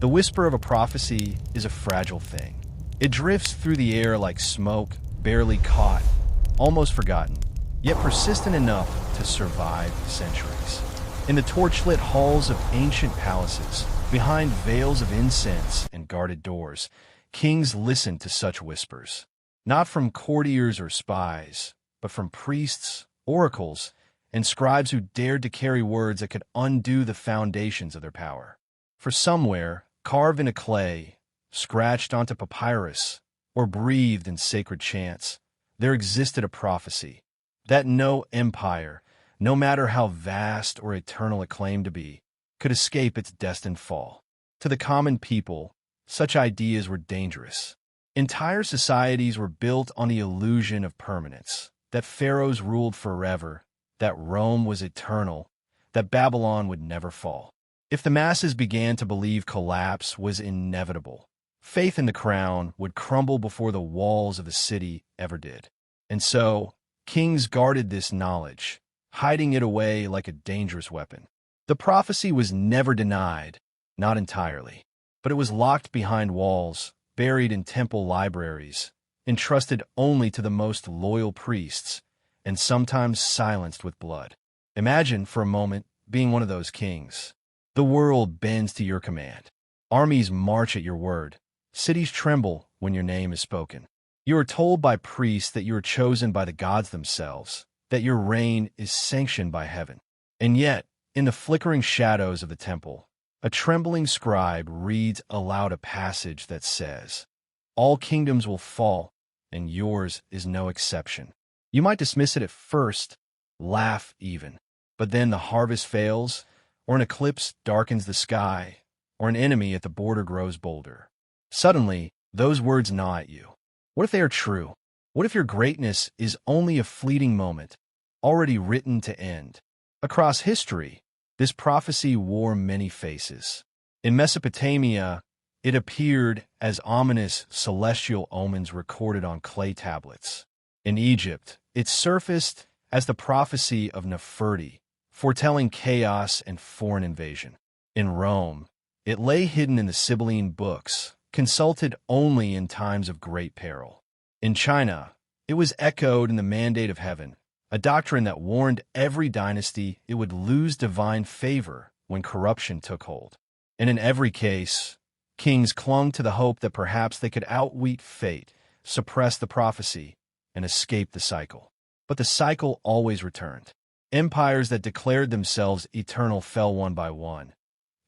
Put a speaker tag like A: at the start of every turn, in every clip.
A: The whisper of a prophecy is a fragile thing. It drifts through the air like smoke, barely caught, almost forgotten, yet persistent enough to survive centuries. In the torchlit halls of ancient palaces, behind veils of incense and guarded doors, kings listened to such whispers, not from courtiers or spies, but from priests, oracles, and scribes who dared to carry words that could undo the foundations of their power. For somewhere, carved into clay, scratched onto papyrus, or breathed in sacred chants, there existed a prophecy that no empire, no matter how vast or eternal it claimed to be, could escape its destined fall. To the common people, such ideas were dangerous. Entire societies were built on the illusion of permanence, that pharaohs ruled forever, that Rome was eternal, that Babylon would never fall. If the masses began to believe collapse was inevitable, faith in the crown would crumble before the walls of the city ever did. And so, kings guarded this knowledge, hiding it away like a dangerous weapon. The prophecy was never denied, not entirely, but it was locked behind walls, buried in temple libraries, entrusted only to the most loyal priests, and sometimes silenced with blood. Imagine, for a moment, being one of those kings. The world bends to your command. Armies march at your word. Cities tremble when your name is spoken. You are told by priests that you are chosen by the gods themselves, that your reign is sanctioned by heaven. And yet, in the flickering shadows of the temple, a trembling scribe reads aloud a passage that says, "All kingdoms will fall, and yours is no exception." You might dismiss it at first, laugh even, but then the harvest fails, or an eclipse darkens the sky, or an enemy at the border grows bolder. Suddenly, those words gnaw at you. What if they are true? What if your greatness is only a fleeting moment, already written to end? Across history, this prophecy wore many faces. In Mesopotamia, it appeared as ominous celestial omens recorded on clay tablets. In Egypt, it surfaced as the prophecy of Nefertiti, foretelling chaos and foreign invasion. In Rome, it lay hidden in the Sibylline books, consulted only in times of great peril. In China, it was echoed in the mandate of heaven, a doctrine that warned every dynasty it would lose divine favor when corruption took hold. And in every case, kings clung to the hope that perhaps they could outwit fate, suppress the prophecy, and escape the cycle. But the cycle always returned. Empires that declared themselves eternal fell one by one.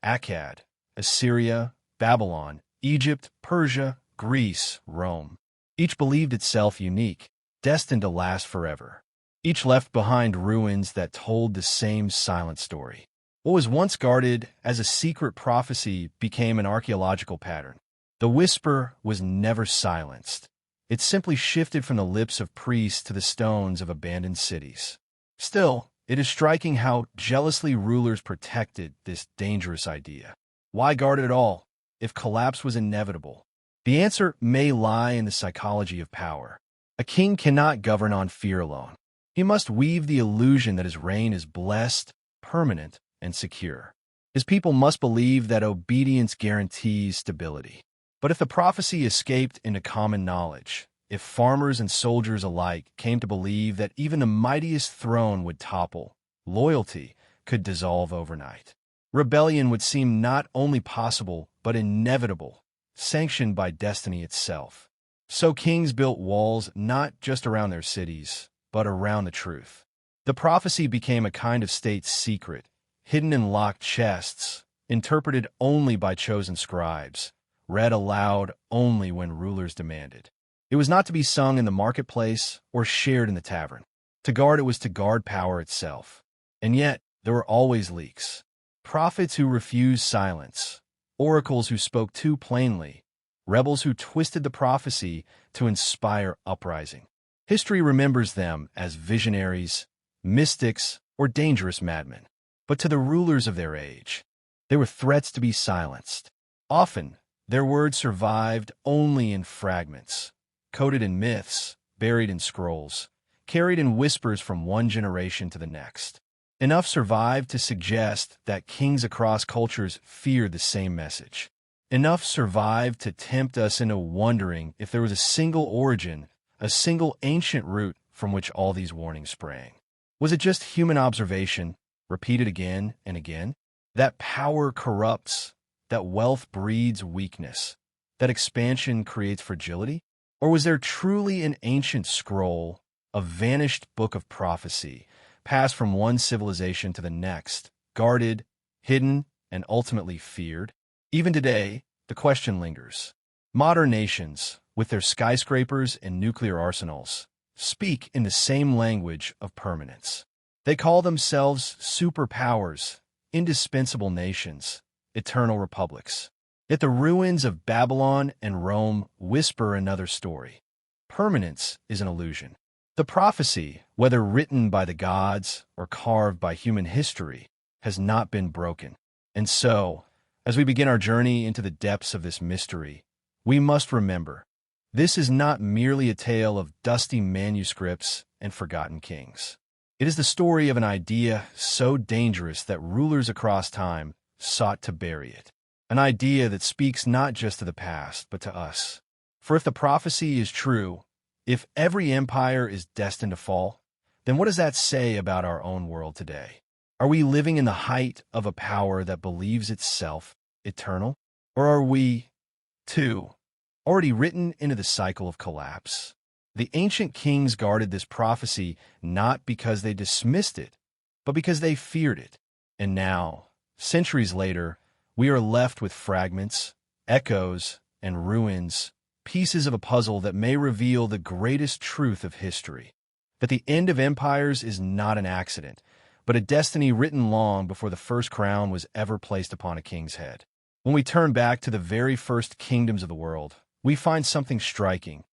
A: Akkad, Assyria, Babylon, Egypt, Persia, Greece, Rome. Each believed itself unique, destined to last forever. Each left behind ruins that told the same silent story. What was once guarded as a secret prophecy became an archaeological pattern. The whisper was never silenced. It simply shifted from the lips of priests to the stones of abandoned cities. Still, it is striking how jealously rulers protected this dangerous idea. Why guard it at all, if collapse was inevitable? The answer may lie in the psychology of power. A king cannot govern on fear alone. He must weave the illusion that his reign is blessed, permanent, and secure. His people must believe that obedience guarantees stability. But if the prophecy escaped into common knowledge, if farmers and soldiers alike came to believe that even the mightiest throne would topple, loyalty could dissolve overnight. Rebellion would seem not only possible, but inevitable, sanctioned by destiny itself. So kings built walls not just around their cities, but around the truth. The prophecy became a kind of state secret, hidden in locked chests, interpreted only by chosen scribes, read aloud only when rulers demanded. It was not to be sung in the marketplace or shared in the tavern. To guard it was to guard power itself. And yet, there were always leaks. Prophets who refused silence, oracles who spoke too plainly, rebels who twisted the prophecy to inspire uprising. History remembers them as visionaries, mystics, or dangerous madmen. But to the rulers of their age, they were threats to be silenced. Often, their words survived only in fragments, coded in myths, buried in scrolls, carried in whispers from one generation to the next. Enough survived to suggest that kings across cultures feared the same message. Enough survived to tempt us into wondering if there was a single origin, a single ancient root from which all these warnings sprang. Was it just human observation, repeated again and again? That power corrupts, that wealth breeds weakness, that expansion creates fragility? Or was there truly an ancient scroll, a vanished book of prophecy, passed from one civilization to the next, guarded, hidden, and ultimately feared? Even today, the question lingers. Modern nations, with their skyscrapers and nuclear arsenals, speak in the same language of permanence. They call themselves superpowers, indispensable nations, eternal republics. Yet the ruins of Babylon and Rome whisper another story. Permanence is an illusion. The prophecy, whether written by the gods or carved by human history, has not been broken. And so, as we begin our journey into the depths of this mystery, we must remember, this is not merely a tale of dusty manuscripts and forgotten kings. It is the story of an idea so dangerous that rulers across time sought to bury it. An idea that speaks not just to the past, but to us. For if the prophecy is true, if every empire is destined to fall, then what does that say about our own world today? Are we living in the height of a power that believes itself eternal? Or are we, too, already written into the cycle of collapse? The ancient kings guarded this prophecy not because they dismissed it, but because they feared it. And now, centuries later, we are left with fragments, echoes, and ruins, pieces of a puzzle that may reveal the greatest truth of history, that the end of empires is not an accident, but a destiny written long before the first crown was ever placed upon a king's head. When we turn back to the very first kingdoms of the world, we find something striking.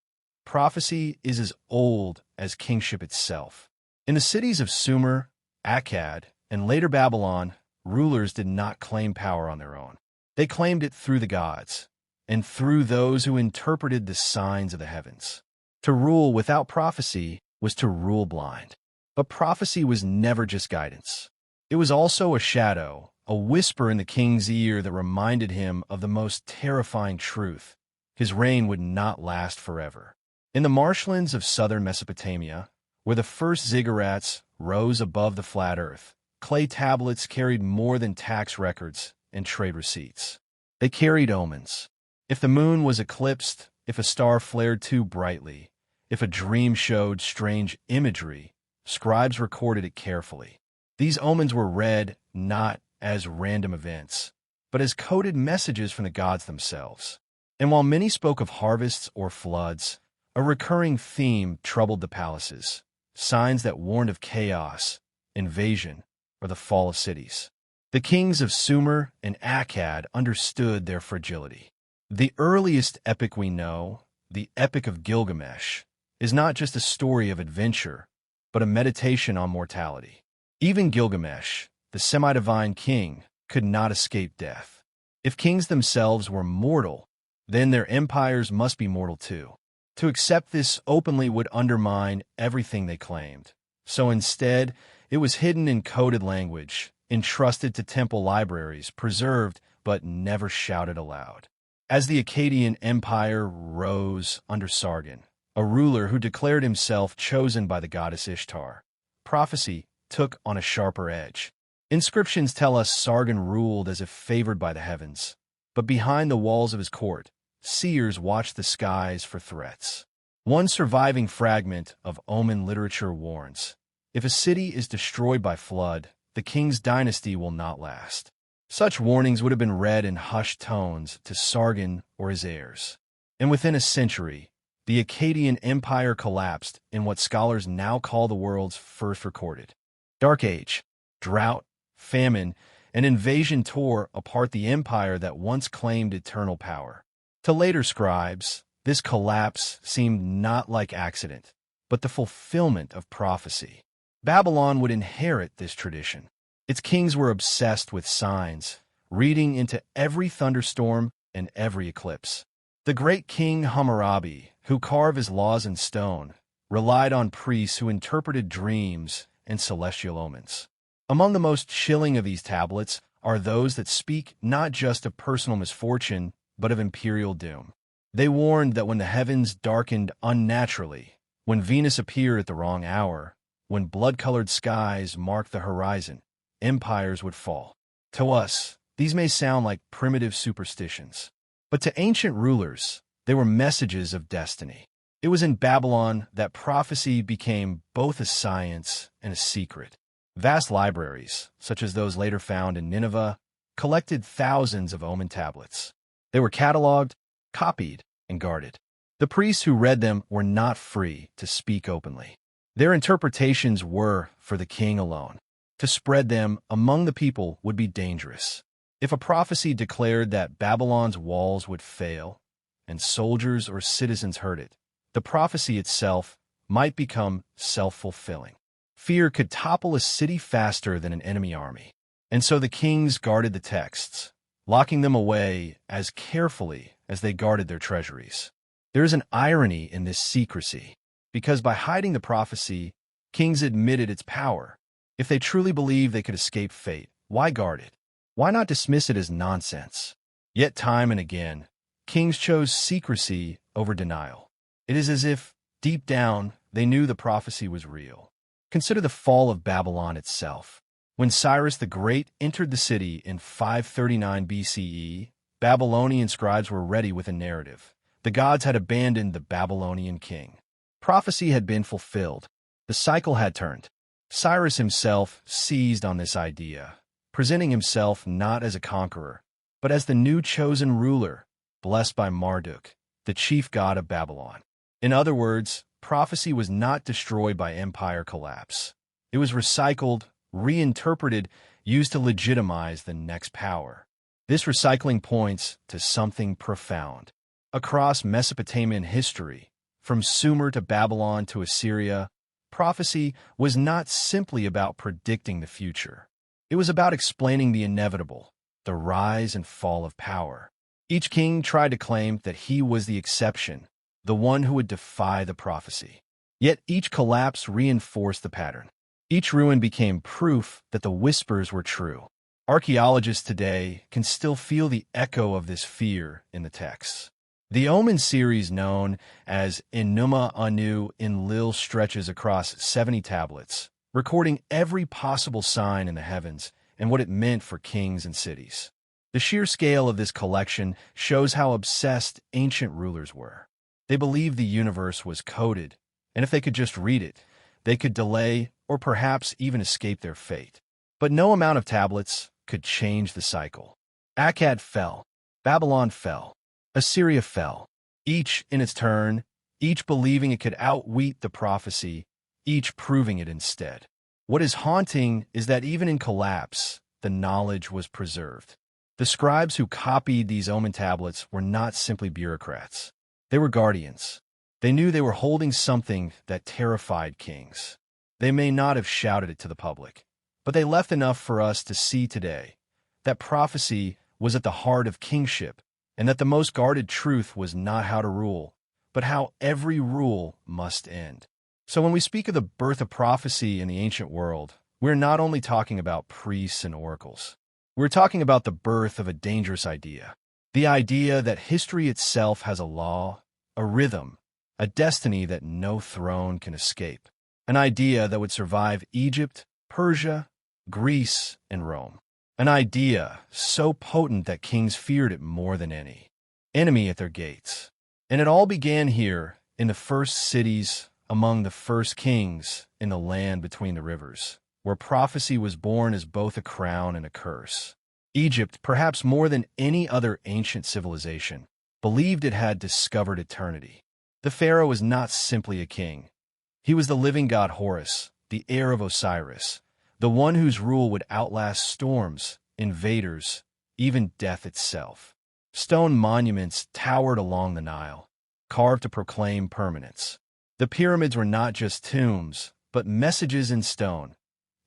A: Prophecy is as old as kingship itself. In the cities of Sumer, Akkad, and later Babylon, rulers did not claim power on their own. They claimed it through the gods, and through those who interpreted the signs of the heavens. To rule without prophecy was to rule blind. But prophecy was never just guidance. It was also a shadow, a whisper in the king's ear that reminded him of the most terrifying truth. His reign would not last forever. In the marshlands of southern Mesopotamia, where the first ziggurats rose above the flat earth, clay tablets carried more than tax records and trade receipts. They carried omens. If the moon was eclipsed, if a star flared too brightly, if a dream showed strange imagery, scribes recorded it carefully. These omens were read not as random events, but as coded messages from the gods themselves. And while many spoke of harvests or floods, a recurring theme troubled the palaces, signs that warned of chaos, invasion, or the fall of cities. The kings of Sumer and Akkad understood their fragility. The earliest epic we know, the Epic of Gilgamesh, is not just a story of adventure, but a meditation on mortality. Even Gilgamesh, the semi-divine king, could not escape death. If kings themselves were mortal, then their empires must be mortal too. To accept this openly would undermine everything they claimed. So instead, it was hidden in coded language, entrusted to temple libraries, preserved but never shouted aloud. As the Akkadian Empire rose under Sargon, a ruler who declared himself chosen by the goddess Ishtar, prophecy took on a sharper edge. Inscriptions tell us Sargon ruled as if favored by the heavens, but behind the walls of his court, seers watched the skies for threats. One surviving fragment of omen literature warns, if a city is destroyed by flood, the king's dynasty will not last. Such warnings would have been read in hushed tones to Sargon or his heirs. And within a century, the Akkadian Empire collapsed in what scholars now call the world's first recorded Dark Age. Drought, famine, and invasion tore apart the empire that once claimed eternal power. To later scribes, this collapse seemed not like accident, but the fulfillment of prophecy. Babylon would inherit this tradition. Its kings were obsessed with signs, reading into every thunderstorm and every eclipse. The great king Hammurabi, who carved his laws in stone, relied on priests who interpreted dreams and celestial omens. Among the most chilling of these tablets are those that speak not just of personal misfortune, but of imperial doom. They warned that when the heavens darkened unnaturally, when Venus appeared at the wrong hour, when blood-colored skies marked the horizon, empires would fall. To us, these may sound like primitive superstitions, but to ancient rulers, they were messages of destiny. It was in Babylon that prophecy became both a science and a secret. Vast libraries, such as those later found in Nineveh, collected thousands of omen tablets. They were cataloged, copied, and guarded. The priests who read them were not free to speak openly. Their interpretations were for the king alone. To spread them among the people would be dangerous. If a prophecy declared that Babylon's walls would fail, and soldiers or citizens heard it, the prophecy itself might become self-fulfilling. Fear could topple a city faster than an enemy army. And so the kings guarded the texts, locking them away as carefully as they guarded their treasuries. There is an irony in this secrecy, because by hiding the prophecy, kings admitted its power. If they truly believed they could escape fate, why guard it? Why not dismiss it as nonsense? Yet time and again, kings chose secrecy over denial. It is as if, deep down, they knew the prophecy was real. Consider the fall of Babylon itself. When Cyrus the Great entered the city in 539 BCE, Babylonian scribes were ready with a narrative. The gods had abandoned the Babylonian king. Prophecy had been fulfilled. The cycle had turned. Cyrus himself seized on this idea, presenting himself not as a conqueror, but as the new chosen ruler, blessed by Marduk, the chief god of Babylon. In other words, prophecy was not destroyed by empire collapse. It was recycled, reinterpreted, used to legitimize the next power. This recycling points to something profound. Across Mesopotamian history, from Sumer to Babylon to Assyria, prophecy was not simply about predicting the future. It was about explaining the inevitable, the rise and fall of power. Each king tried to claim that he was the exception, the one who would defy the prophecy. Yet each collapse reinforced the pattern. Each ruin became proof that the whispers were true. Archaeologists today can still feel the echo of this fear in the texts. The Omen series, known as Enuma Anu Enlil, stretches across 70 tablets, recording every possible sign in the heavens and what it meant for kings and cities. The sheer scale of this collection shows how obsessed ancient rulers were. They believed the universe was coded, and if they could just read it, they could delay or perhaps even escape their fate. But no amount of tablets could change the cycle. Akkad fell. Babylon fell. Assyria fell. Each in its turn, each believing it could outwit the prophecy, each proving it instead. What is haunting is that even in collapse, the knowledge was preserved. The scribes who copied these omen tablets were not simply bureaucrats. They were guardians. They knew they were holding something that terrified kings. They may not have shouted it to the public, but they left enough for us to see today that prophecy was at the heart of kingship, and that the most guarded truth was not how to rule, but how every rule must end. So when we speak of the birth of prophecy in the ancient world, we're not only talking about priests and oracles. We're talking about the birth of a dangerous idea. The idea that history itself has a law, a rhythm, a destiny that no throne can escape. An idea that would survive Egypt, Persia, Greece, and Rome. An idea so potent that kings feared it more than any enemy at their gates. And it all began here, in the first cities, among the first kings, in the land between the rivers, where prophecy was born as both a crown and a curse. Egypt, perhaps more than any other ancient civilization, believed it had discovered eternity. The pharaoh was not simply a king. He was the living god Horus, the heir of Osiris, the one whose rule would outlast storms, invaders, even death itself. Stone monuments towered along the Nile, carved to proclaim permanence. The pyramids were not just tombs, but messages in stone.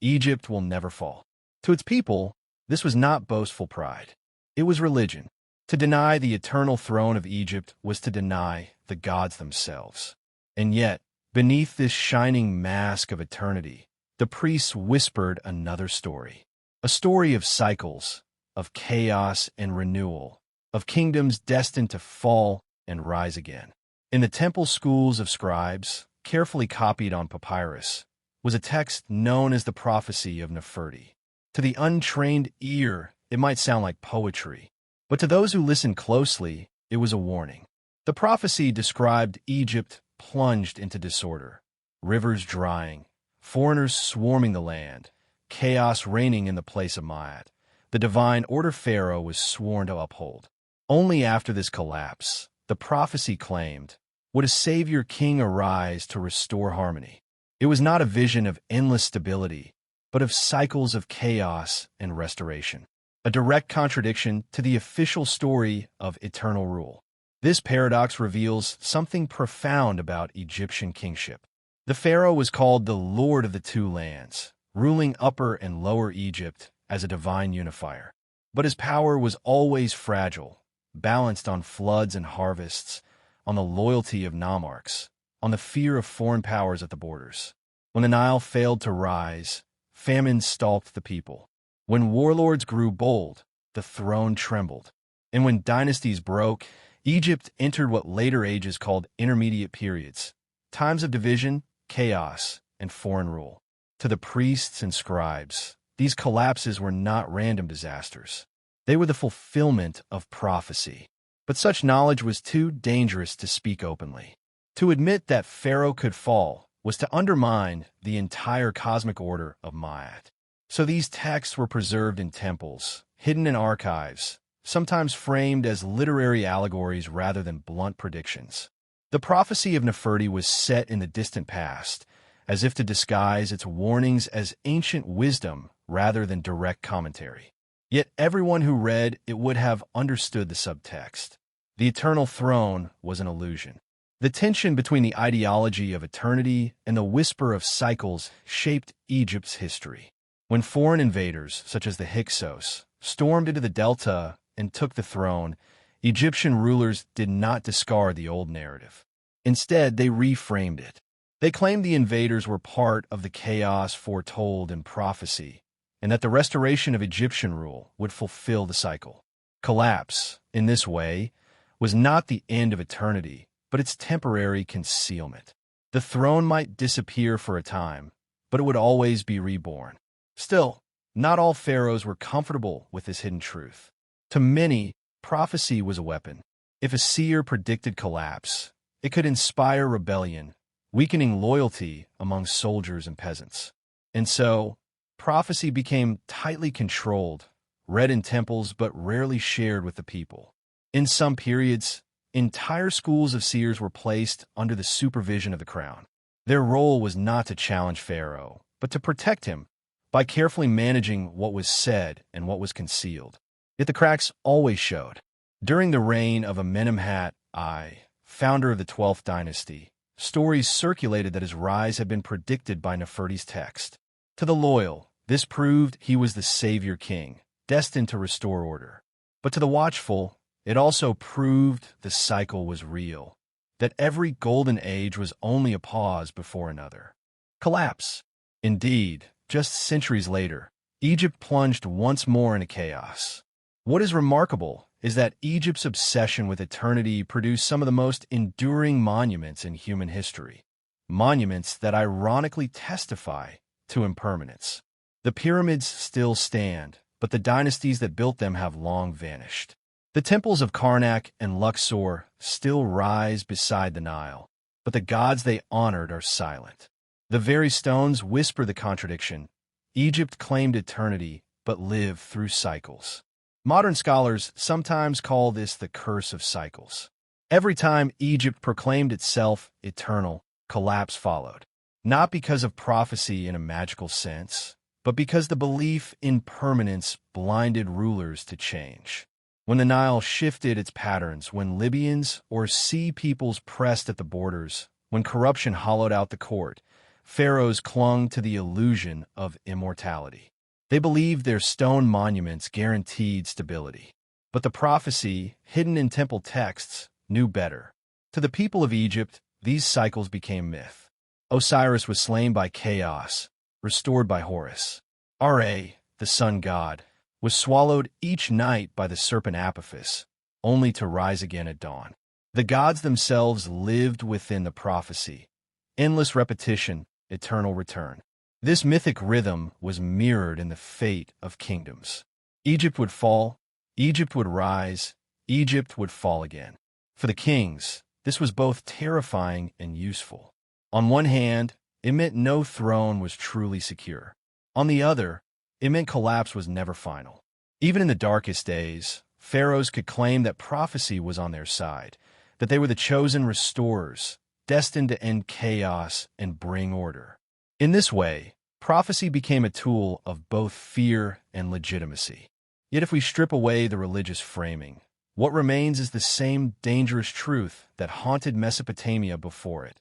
A: Egypt will never fall. To its people, this was not boastful pride. It was religion. To deny the eternal throne of Egypt was to deny the gods themselves. And yet, beneath this shining mask of eternity, the priests whispered another story. A story of cycles, of chaos and renewal, of kingdoms destined to fall and rise again. In the temple schools of scribes, carefully copied on papyrus, was a text known as the prophecy of Nefertiti. To the untrained ear, it might sound like poetry, but to those who listened closely, it was a warning. The prophecy described Egypt plunged into disorder, rivers drying, foreigners swarming the land, chaos reigning in the place of Ma'at. The divine order Pharaoh was sworn to uphold. Only after this collapse, the prophecy claimed, would a savior king arise to restore harmony. It was not a vision of endless stability, but of cycles of chaos and restoration, a direct contradiction to the official story of eternal rule. This paradox reveals something profound about Egyptian kingship. The pharaoh was called the Lord of the Two Lands, ruling Upper and Lower Egypt as a divine unifier. But his power was always fragile, balanced on floods and harvests, on the loyalty of nomarchs, on the fear of foreign powers at the borders. When the Nile failed to rise, famine stalked the people. When warlords grew bold, the throne trembled. And when dynasties broke, Egypt entered what later ages called intermediate periods, times of division, chaos, and foreign rule. To the priests and scribes, these collapses were not random disasters. They were the fulfillment of prophecy. But such knowledge was too dangerous to speak openly. To admit that Pharaoh could fall was to undermine the entire cosmic order of Ma'at. So these texts were preserved in temples, hidden in archives, sometimes framed as literary allegories rather than blunt predictions. The prophecy of Nefertiti was set in the distant past, as if to disguise its warnings as ancient wisdom rather than direct commentary. Yet everyone who read it would have understood the subtext. The eternal throne was an illusion. The tension between the ideology of eternity and the whisper of cycles shaped Egypt's history. When foreign invaders, such as the Hyksos, stormed into the delta and took the throne, Egyptian rulers did not discard the old narrative. Instead, they reframed it. They claimed the invaders were part of the chaos foretold in prophecy, and that the restoration of Egyptian rule would fulfill the cycle. Collapse, in this way, was not the end of eternity, but its temporary concealment. The throne might disappear for a time, but it would always be reborn. Still, not all pharaohs were comfortable with this hidden truth. To many, prophecy was a weapon. If a seer predicted collapse, it could inspire rebellion, weakening loyalty among soldiers and peasants. And so, prophecy became tightly controlled, read in temples but rarely shared with the people. In some periods, entire schools of seers were placed under the supervision of the crown. Their role was not to challenge Pharaoh, but to protect him by carefully managing what was said and what was concealed. Yet the cracks always showed. During the reign of Amenemhat I, founder of the 12th dynasty, stories circulated that his rise had been predicted by Nefertiti's text. To the loyal, this proved he was the savior king, destined to restore order. But to the watchful, it also proved the cycle was real, that every golden age was only a pause before another. Collapse. Indeed, just centuries later, Egypt plunged once more into chaos. What is remarkable is that Egypt's obsession with eternity produced some of the most enduring monuments in human history, monuments that ironically testify to impermanence. The pyramids still stand, but the dynasties that built them have long vanished. The temples of Karnak and Luxor still rise beside the Nile, but the gods they honored are silent. The very stones whisper the contradiction. Egypt claimed eternity, but lived through cycles. Modern scholars sometimes call this the curse of cycles. Every time Egypt proclaimed itself eternal, collapse followed. Not because of prophecy in a magical sense, but because the belief in permanence blinded rulers to change. When the Nile shifted its patterns, when Libyans or sea peoples pressed at the borders, when corruption hollowed out the court, pharaohs clung to the illusion of immortality. They believed their stone monuments guaranteed stability. But the prophecy, hidden in temple texts, knew better. To the people of Egypt, these cycles became myth. Osiris was slain by chaos, restored by Horus. Ra, the sun god, was swallowed each night by the serpent Apophis, only to rise again at dawn. The gods themselves lived within the prophecy. Endless repetition, eternal return. This mythic rhythm was mirrored in the fate of kingdoms. Egypt would fall, Egypt would rise, Egypt would fall again. For the kings, this was both terrifying and useful. On one hand, it meant no throne was truly secure. On the other, it meant collapse was never final. Even in the darkest days, pharaohs could claim that prophecy was on their side, that they were the chosen restorers, destined to end chaos and bring order. In this way, prophecy became a tool of both fear and legitimacy. Yet if we strip away the religious framing, what remains is the same dangerous truth that haunted Mesopotamia before it.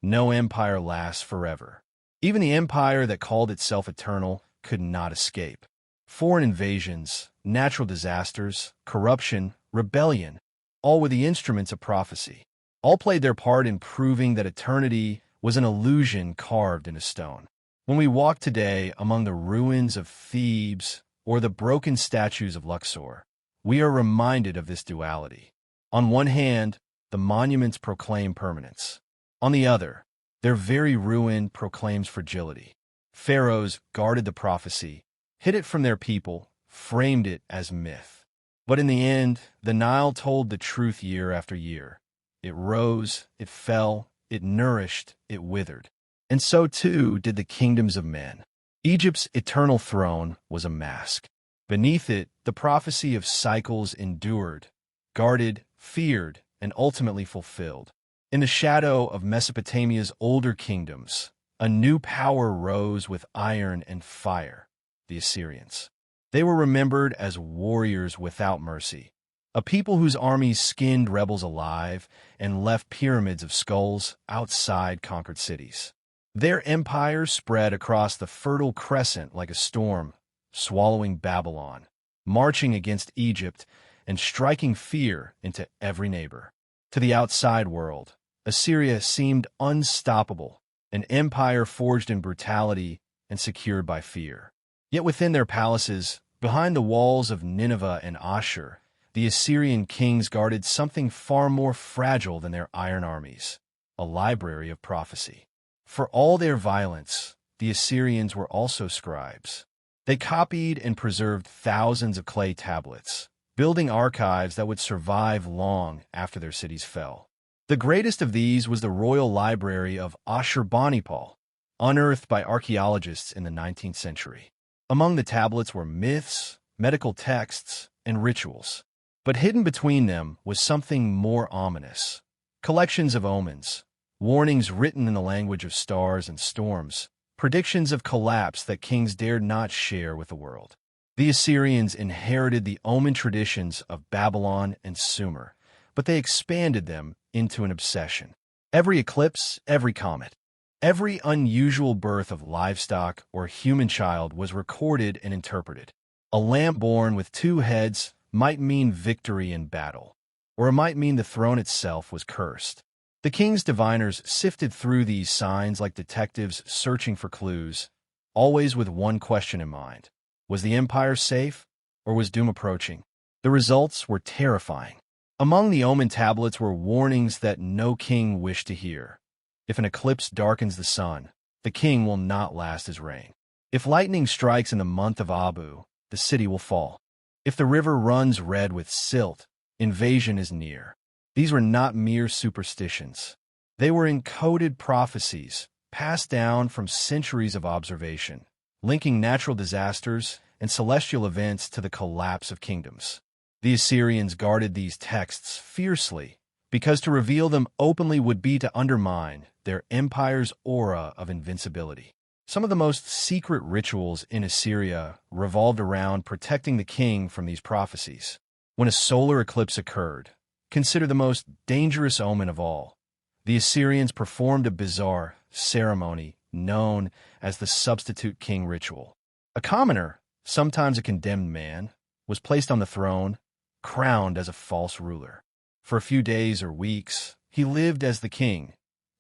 A: No empire lasts forever. Even the empire that called itself eternal could not escape. Foreign invasions, natural disasters, corruption, rebellion, all were the instruments of prophecy. All played their part in proving that eternity was an illusion carved in a stone. When we walk today among the ruins of Thebes or the broken statues of Luxor, we are reminded of this duality. On one hand, the monuments proclaim permanence. On the other, their very ruin proclaims fragility. Pharaohs guarded the prophecy, hid it from their people, framed it as myth. But in the end, the Nile told the truth year after year. It rose, it fell, it nourished, it withered. And so too did the kingdoms of men. Egypt's eternal throne was a mask. Beneath it, the prophecy of cycles endured, guarded, feared, and ultimately fulfilled. In the shadow of Mesopotamia's older kingdoms, a new power rose with iron and fire, the Assyrians. They were remembered as warriors without mercy, a people whose armies skinned rebels alive and left pyramids of skulls outside conquered cities. Their empire spread across the Fertile Crescent like a storm, swallowing Babylon, marching against Egypt, and striking fear into every neighbor. To the outside world, Assyria seemed unstoppable, an empire forged in brutality and secured by fear. Yet within their palaces, behind the walls of Nineveh and Ashur, the Assyrian kings guarded something far more fragile than their iron armies, a library of prophecy. For all their violence, the Assyrians were also scribes. They copied and preserved thousands of clay tablets, building archives that would survive long after their cities fell. The greatest of these was the royal library of Ashurbanipal, unearthed by archaeologists in the 19th century. Among the tablets were myths, medical texts, and rituals. But hidden between them was something more ominous. Collections of omens, warnings written in the language of stars and storms, predictions of collapse that kings dared not share with the world. The Assyrians inherited the omen traditions of Babylon and Sumer, but they expanded them into an obsession. Every eclipse, every comet, every unusual birth of livestock or human child was recorded and interpreted. A lamb born with two heads might mean victory in battle, or it might mean the throne itself was cursed. The king's diviners sifted through these signs like detectives searching for clues, always with one question in mind. Was the empire safe, or was doom approaching? The results were terrifying. Among the omen tablets were warnings that no king wished to hear. If an eclipse darkens the sun, the king will not last his reign. If lightning strikes in the month of Abu, the city will fall. If the river runs red with silt, invasion is near. These were not mere superstitions. They were encoded prophecies, passed down from centuries of observation, linking natural disasters and celestial events to the collapse of kingdoms. The Assyrians guarded these texts fiercely, because to reveal them openly would be to undermine their empire's aura of invincibility. Some of the most secret rituals in Assyria revolved around protecting the king from these prophecies. When a solar eclipse occurred, considered the most dangerous omen of all, the Assyrians performed a bizarre ceremony known as the substitute king ritual. A commoner, sometimes a condemned man, was placed on the throne, crowned as a false ruler. For a few days or weeks, he lived as the king,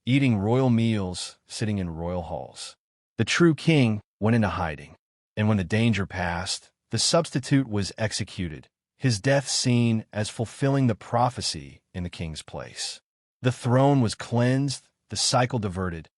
A: eating royal meals, sitting in royal halls. The true king went into hiding, and when the danger passed, the substitute was executed, his death seen as fulfilling the prophecy in the king's place. The throne was cleansed, the cycle diverted,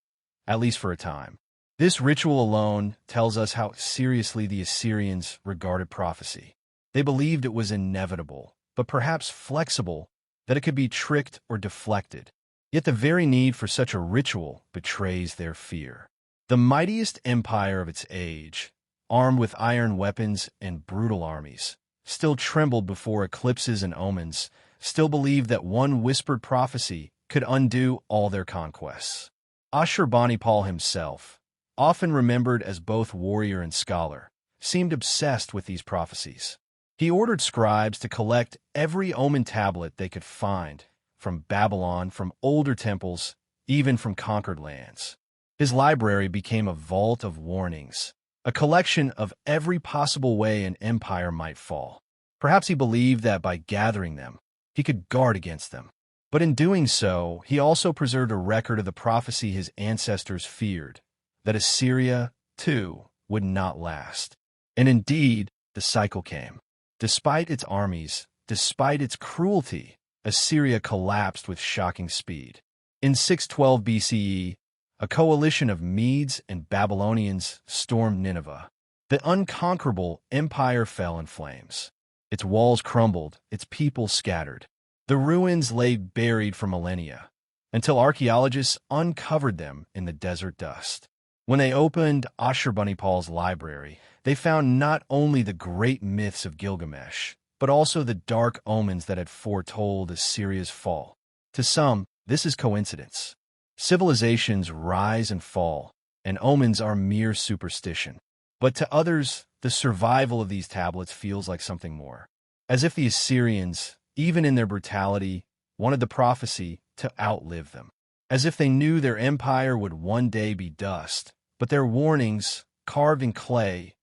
A: at least for a time. This ritual alone tells us how seriously the Assyrians regarded prophecy. They believed it was inevitable, but perhaps flexible, that it could be tricked or deflected. Yet the very need for such a ritual betrays their fear. The mightiest empire of its age, armed with iron weapons and brutal armies, still trembled before eclipses and omens, still believed that one whispered prophecy could undo all their conquests. Ashurbanipal himself, often remembered as both warrior and scholar, seemed obsessed with these prophecies. He ordered scribes to collect every omen tablet they could find, from Babylon, from older temples, even from conquered lands. His library became a vault of warnings, a collection of every possible way an empire might fall. Perhaps he believed that by gathering them, he could guard against them. But in doing so, he also preserved a record of the prophecy his ancestors feared, that Assyria, too, would not last. And indeed, the cycle came. Despite its armies, despite its cruelty, Assyria collapsed with shocking speed. In 612 BCE, a coalition of Medes and Babylonians stormed Nineveh. The unconquerable empire fell in flames. Its walls crumbled, its people scattered. The ruins lay buried for millennia, until archaeologists uncovered them in the desert dust. When they opened Ashurbanipal's library, they found not only the great myths of Gilgamesh, but also the dark omens that had foretold Assyria's fall. To some, this is coincidence. Civilizations rise and fall, and omens are mere superstition. But to others, the survival of these tablets feels like something more. As if the Assyrians, even in their brutality, wanted the prophecy to outlive them. As if they knew their empire would one day be dust, but their warnings, carved in clay,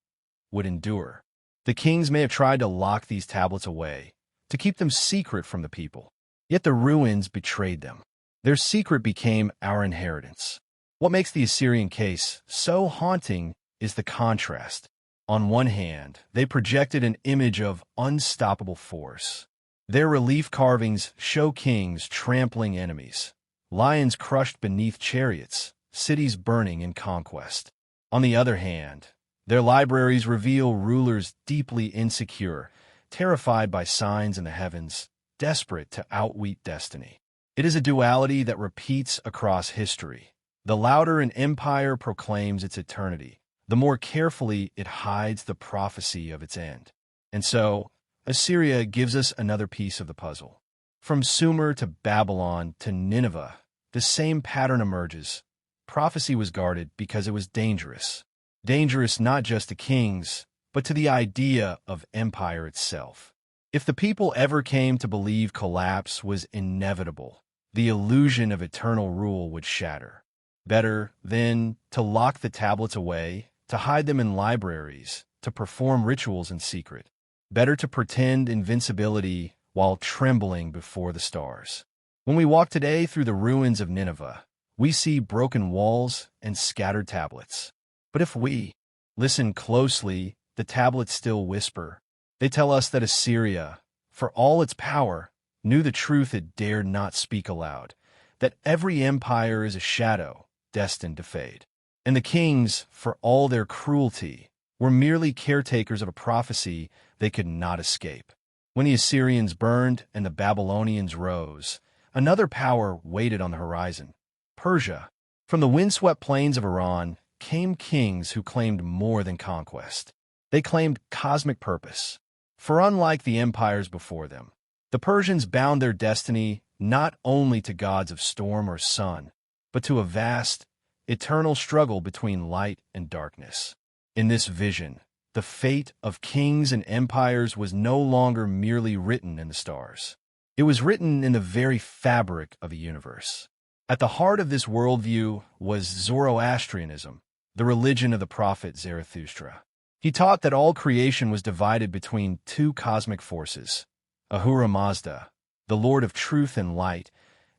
A: would endure. The kings may have tried to lock these tablets away, to keep them secret from the people. Yet the ruins betrayed them. Their secret became our inheritance. What makes the Assyrian case so haunting is the contrast. On one hand, they projected an image of unstoppable force. Their relief carvings show kings trampling enemies, lions crushed beneath chariots, cities burning in conquest. On the other hand, their libraries reveal rulers deeply insecure, terrified by signs in the heavens, desperate to outwit destiny. It is a duality that repeats across history. The louder an empire proclaims its eternity, the more carefully it hides the prophecy of its end. And so, Assyria gives us another piece of the puzzle. From Sumer to Babylon to Nineveh, the same pattern emerges. Prophecy was guarded because it was dangerous. Dangerous not just to kings, but to the idea of empire itself. If the people ever came to believe collapse was inevitable, the illusion of eternal rule would shatter. Better, then, to lock the tablets away, to hide them in libraries, to perform rituals in secret. Better to pretend invincibility while trembling before the stars. When we walk today through the ruins of Nineveh, we see broken walls and scattered tablets. But if we listen closely, the tablets still whisper. They tell us that Assyria, for all its power, knew the truth it dared not speak aloud, that every empire is a shadow destined to fade. And the kings, for all their cruelty, were merely caretakers of a prophecy they could not escape. When the Assyrians burned and the Babylonians rose, another power waited on the horizon, Persia. From the windswept plains of Iran came kings who claimed more than conquest. They claimed cosmic purpose. For unlike the empires before them, the Persians bound their destiny not only to gods of storm or sun, but to a vast, eternal struggle between light and darkness. In this vision, the fate of kings and empires was no longer merely written in the stars. It was written in the very fabric of the universe. At the heart of this worldview was Zoroastrianism, the religion of the prophet Zarathustra. He taught that all creation was divided between two cosmic forces, Ahura Mazda, the Lord of truth and light,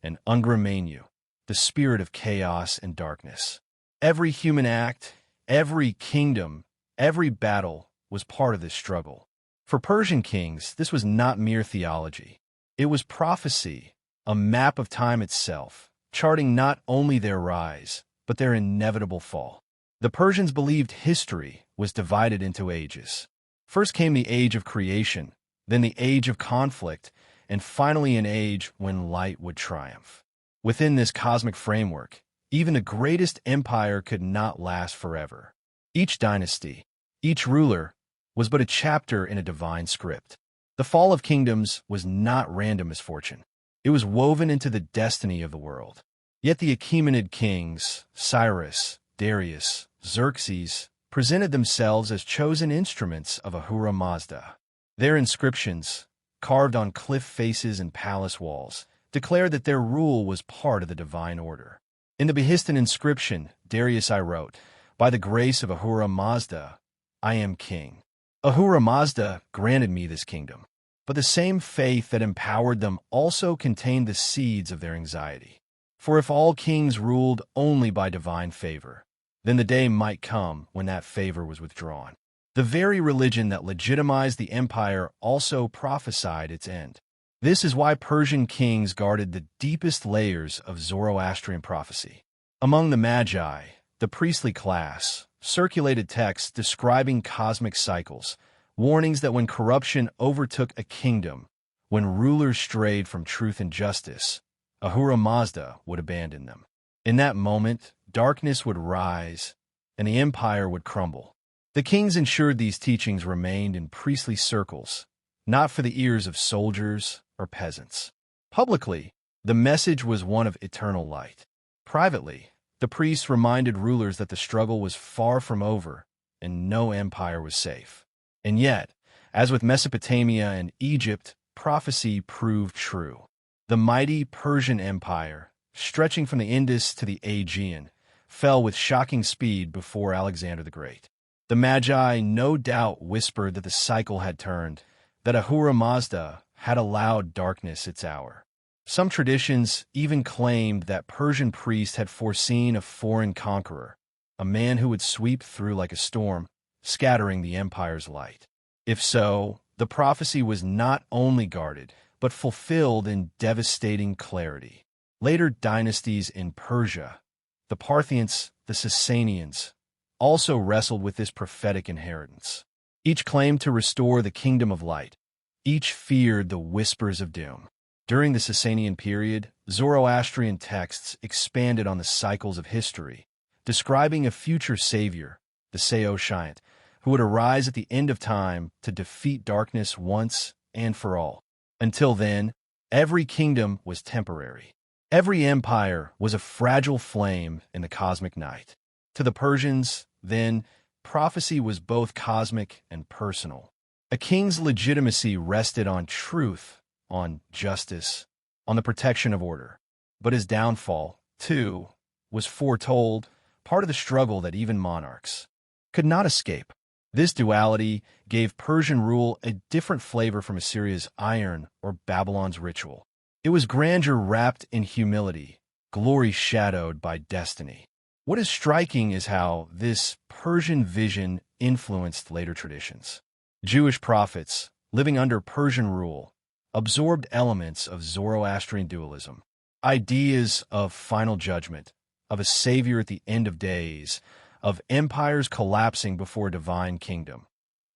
A: and Angra Mainyu, the spirit of chaos and darkness. Every human act, every kingdom, every battle was part of this struggle. For Persian kings, this was not mere theology. It was prophecy, a map of time itself, charting not only their rise, but their inevitable fall. The Persians believed history was divided into ages. First came the age of creation, then the age of conflict, and finally an age when light would triumph. Within this cosmic framework, even the greatest empire could not last forever. Each dynasty, each ruler, was but a chapter in a divine script. The fall of kingdoms was not random misfortune. It was woven into the destiny of the world. Yet the Achaemenid kings, Cyrus, Darius, Xerxes, presented themselves as chosen instruments of Ahura Mazda. Their inscriptions, carved on cliff faces and palace walls, declared that their rule was part of the divine order. In the Behistun inscription, Darius I wrote, "By the grace of Ahura Mazda, I am king." Ahura Mazda granted me this kingdom, but the same faith that empowered them also contained the seeds of their anxiety. For if all kings ruled only by divine favor, then the day might come when that favor was withdrawn. The very religion that legitimized the empire also prophesied its end. This is why Persian kings guarded the deepest layers of Zoroastrian prophecy. Among the Magi, the priestly class, circulated texts describing cosmic cycles, warnings that when corruption overtook a kingdom, when rulers strayed from truth and justice, Ahura Mazda would abandon them. In that moment, darkness would rise, and the empire would crumble. The kings ensured these teachings remained in priestly circles, not for the ears of soldiers or peasants. Publicly, the message was one of eternal light. Privately, the priests reminded rulers that the struggle was far from over and no empire was safe. And yet, as with Mesopotamia and Egypt, prophecy proved true. The mighty Persian Empire, stretching from the Indus to the Aegean, fell with shocking speed before Alexander the Great. The Magi no doubt whispered that the cycle had turned, that Ahura Mazda had allowed darkness its hour. Some traditions even claimed that Persian priests had foreseen a foreign conqueror, a man who would sweep through like a storm, scattering the empire's light. If so, the prophecy was not only guarded, but fulfilled in devastating clarity. Later dynasties in Persia, the Parthians, the Sasanians, also wrestled with this prophetic inheritance. Each claimed to restore the kingdom of light. Each feared the whispers of doom. During the Sasanian period, Zoroastrian texts expanded on the cycles of history, describing a future savior, the Saoshyant, who would arise at the end of time to defeat darkness once and for all. Until then, every kingdom was temporary. Every empire was a fragile flame in the cosmic night. To the Persians, then, prophecy was both cosmic and personal. A king's legitimacy rested on truth, on justice, on the protection of order. But his downfall, too, was foretold, part of the struggle that even monarchs could not escape. This duality gave Persian rule a different flavor from Assyria's iron or Babylon's ritual. It was grandeur wrapped in humility, glory shadowed by destiny. What is striking is how this Persian vision influenced later traditions. Jewish prophets, living under Persian rule, absorbed elements of Zoroastrian dualism, ideas of final judgment, of a savior at the end of days, of empires collapsing before a divine kingdom.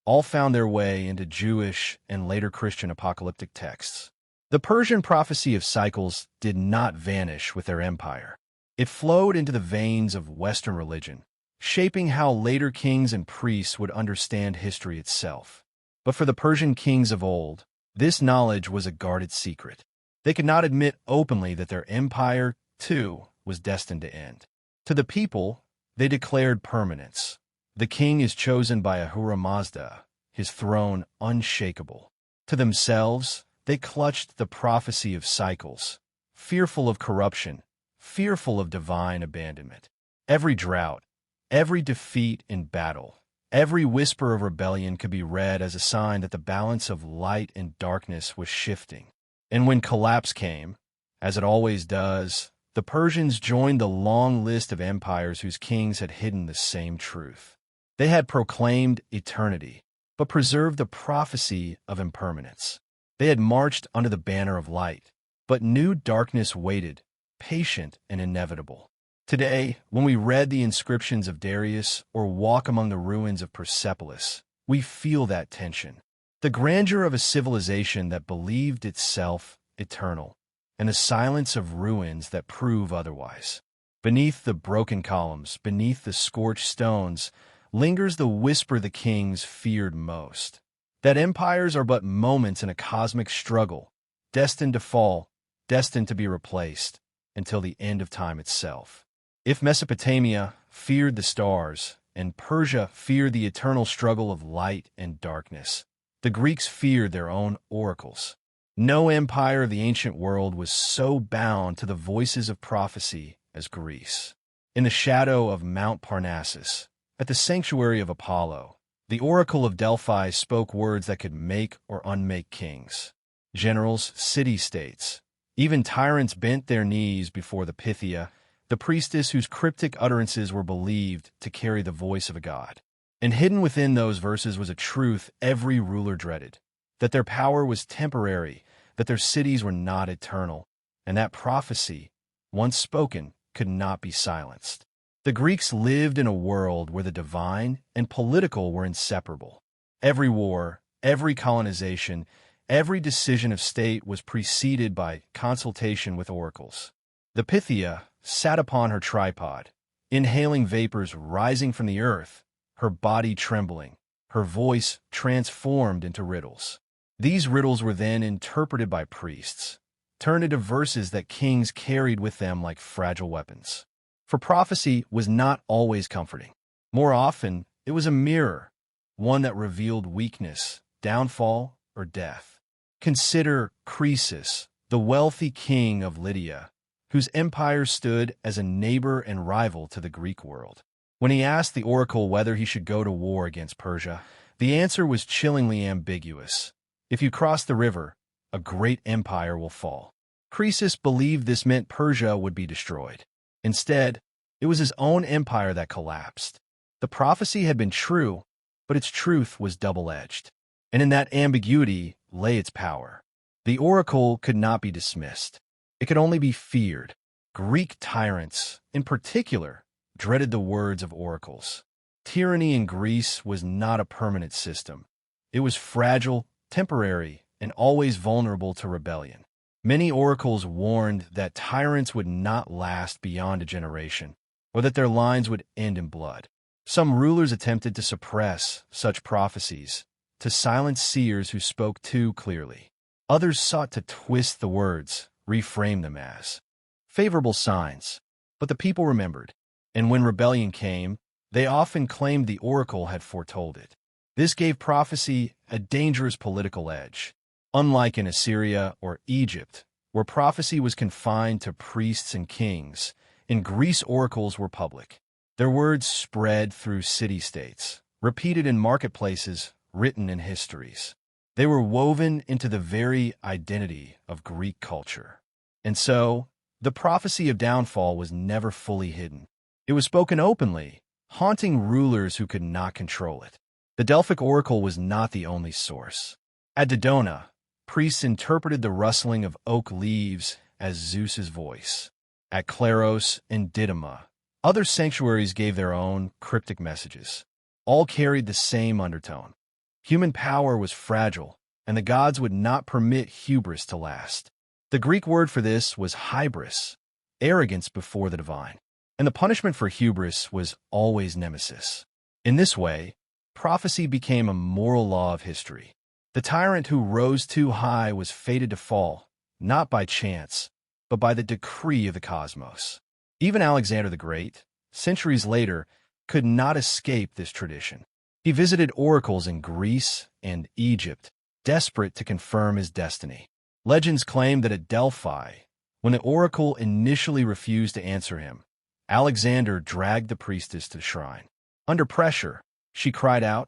A: All found their way into Jewish and later Christian apocalyptic texts. The Persian prophecy of cycles did not vanish with their empire. It flowed into the veins of Western religion, shaping how later kings and priests would understand history itself. But for the Persian kings of old, this knowledge was a guarded secret. They could not admit openly that their empire, too, was destined to end. To the people, they declared permanence. The king is chosen by Ahura Mazda, his throne unshakable. To themselves, they clutched the prophecy of cycles, fearful of corruption, fearful of divine abandonment. Every drought, every defeat in battle, every whisper of rebellion could be read as a sign that the balance of light and darkness was shifting. And when collapse came, as it always does, the Persians joined the long list of empires whose kings had hidden the same truth. They had proclaimed eternity, but preserved the prophecy of impermanence. They had marched under the banner of light, but knew darkness waited, patient and inevitable. Today, when we read the inscriptions of Darius or walk among the ruins of Persepolis, we feel that tension. The grandeur of a civilization that believed itself eternal, and the silence of ruins that prove otherwise. Beneath the broken columns, beneath the scorched stones, lingers the whisper the kings feared most, that empires are but moments in a cosmic struggle, destined to fall, destined to be replaced, until the end of time itself. If Mesopotamia feared the stars, and Persia feared the eternal struggle of light and darkness, the Greeks feared their own oracles. No empire of the ancient world was so bound to the voices of prophecy as Greece. In the shadow of Mount Parnassus, at the sanctuary of Apollo, the Oracle of Delphi spoke words that could make or unmake kings, generals, city-states. Even tyrants bent their knees before the Pythia, the priestess whose cryptic utterances were believed to carry the voice of a god. And hidden within those verses was a truth every ruler dreaded, that their power was temporary, that their cities were not eternal, and that prophecy, once spoken, could not be silenced. The Greeks lived in a world where the divine and political were inseparable. Every war, every colonization, every decision of state was preceded by consultation with oracles. The Pythia sat upon her tripod, inhaling vapors rising from the earth, her body trembling, her voice transformed into riddles. These riddles were then interpreted by priests, turned into verses that kings carried with them like fragile weapons. For prophecy was not always comforting. More often, it was a mirror, one that revealed weakness, downfall, or death. Consider Croesus, the wealthy king of Lydia, whose empire stood as a neighbor and rival to the Greek world. When he asked the oracle whether he should go to war against Persia, the answer was chillingly ambiguous. If you cross the river, a great empire will fall. Croesus believed this meant Persia would be destroyed. Instead, it was his own empire that collapsed. The prophecy had been true, but its truth was double-edged. And in that ambiguity lay its power. The oracle could not be dismissed. It could only be feared. Greek tyrants, in particular, dreaded the words of oracles. Tyranny in Greece was not a permanent system. It was fragile, temporary, and always vulnerable to rebellion. Many oracles warned that tyrants would not last beyond a generation, or that their lines would end in blood. Some rulers attempted to suppress such prophecies, to silence seers who spoke too clearly. Others sought to twist the words, reframe them as favorable signs. But the people remembered, and when rebellion came, they often claimed the oracle had foretold it. This gave prophecy a dangerous political edge. Unlike in Assyria or Egypt, where prophecy was confined to priests and kings, in Greece oracles were public. Their words spread through city-states, repeated in marketplaces, written in histories. They were woven into the very identity of Greek culture. And so, the prophecy of downfall was never fully hidden. It was spoken openly, haunting rulers who could not control it. The Delphic oracle was not the only source. At Dodona, priests interpreted the rustling of oak leaves as Zeus's voice. At Claros and Didyma, other sanctuaries gave their own cryptic messages. All carried the same undertone. Human power was fragile, and the gods would not permit hubris to last. The Greek word for this was hybris, arrogance before the divine. And the punishment for hubris was always nemesis. In this way, prophecy became a moral law of history. The tyrant who rose too high was fated to fall, not by chance, but by the decree of the cosmos. Even Alexander the Great, centuries later, could not escape this tradition. He visited oracles in Greece and Egypt, desperate to confirm his destiny. Legends claim that at Delphi, when the oracle initially refused to answer him, Alexander dragged the priestess to the shrine. Under pressure, she cried out,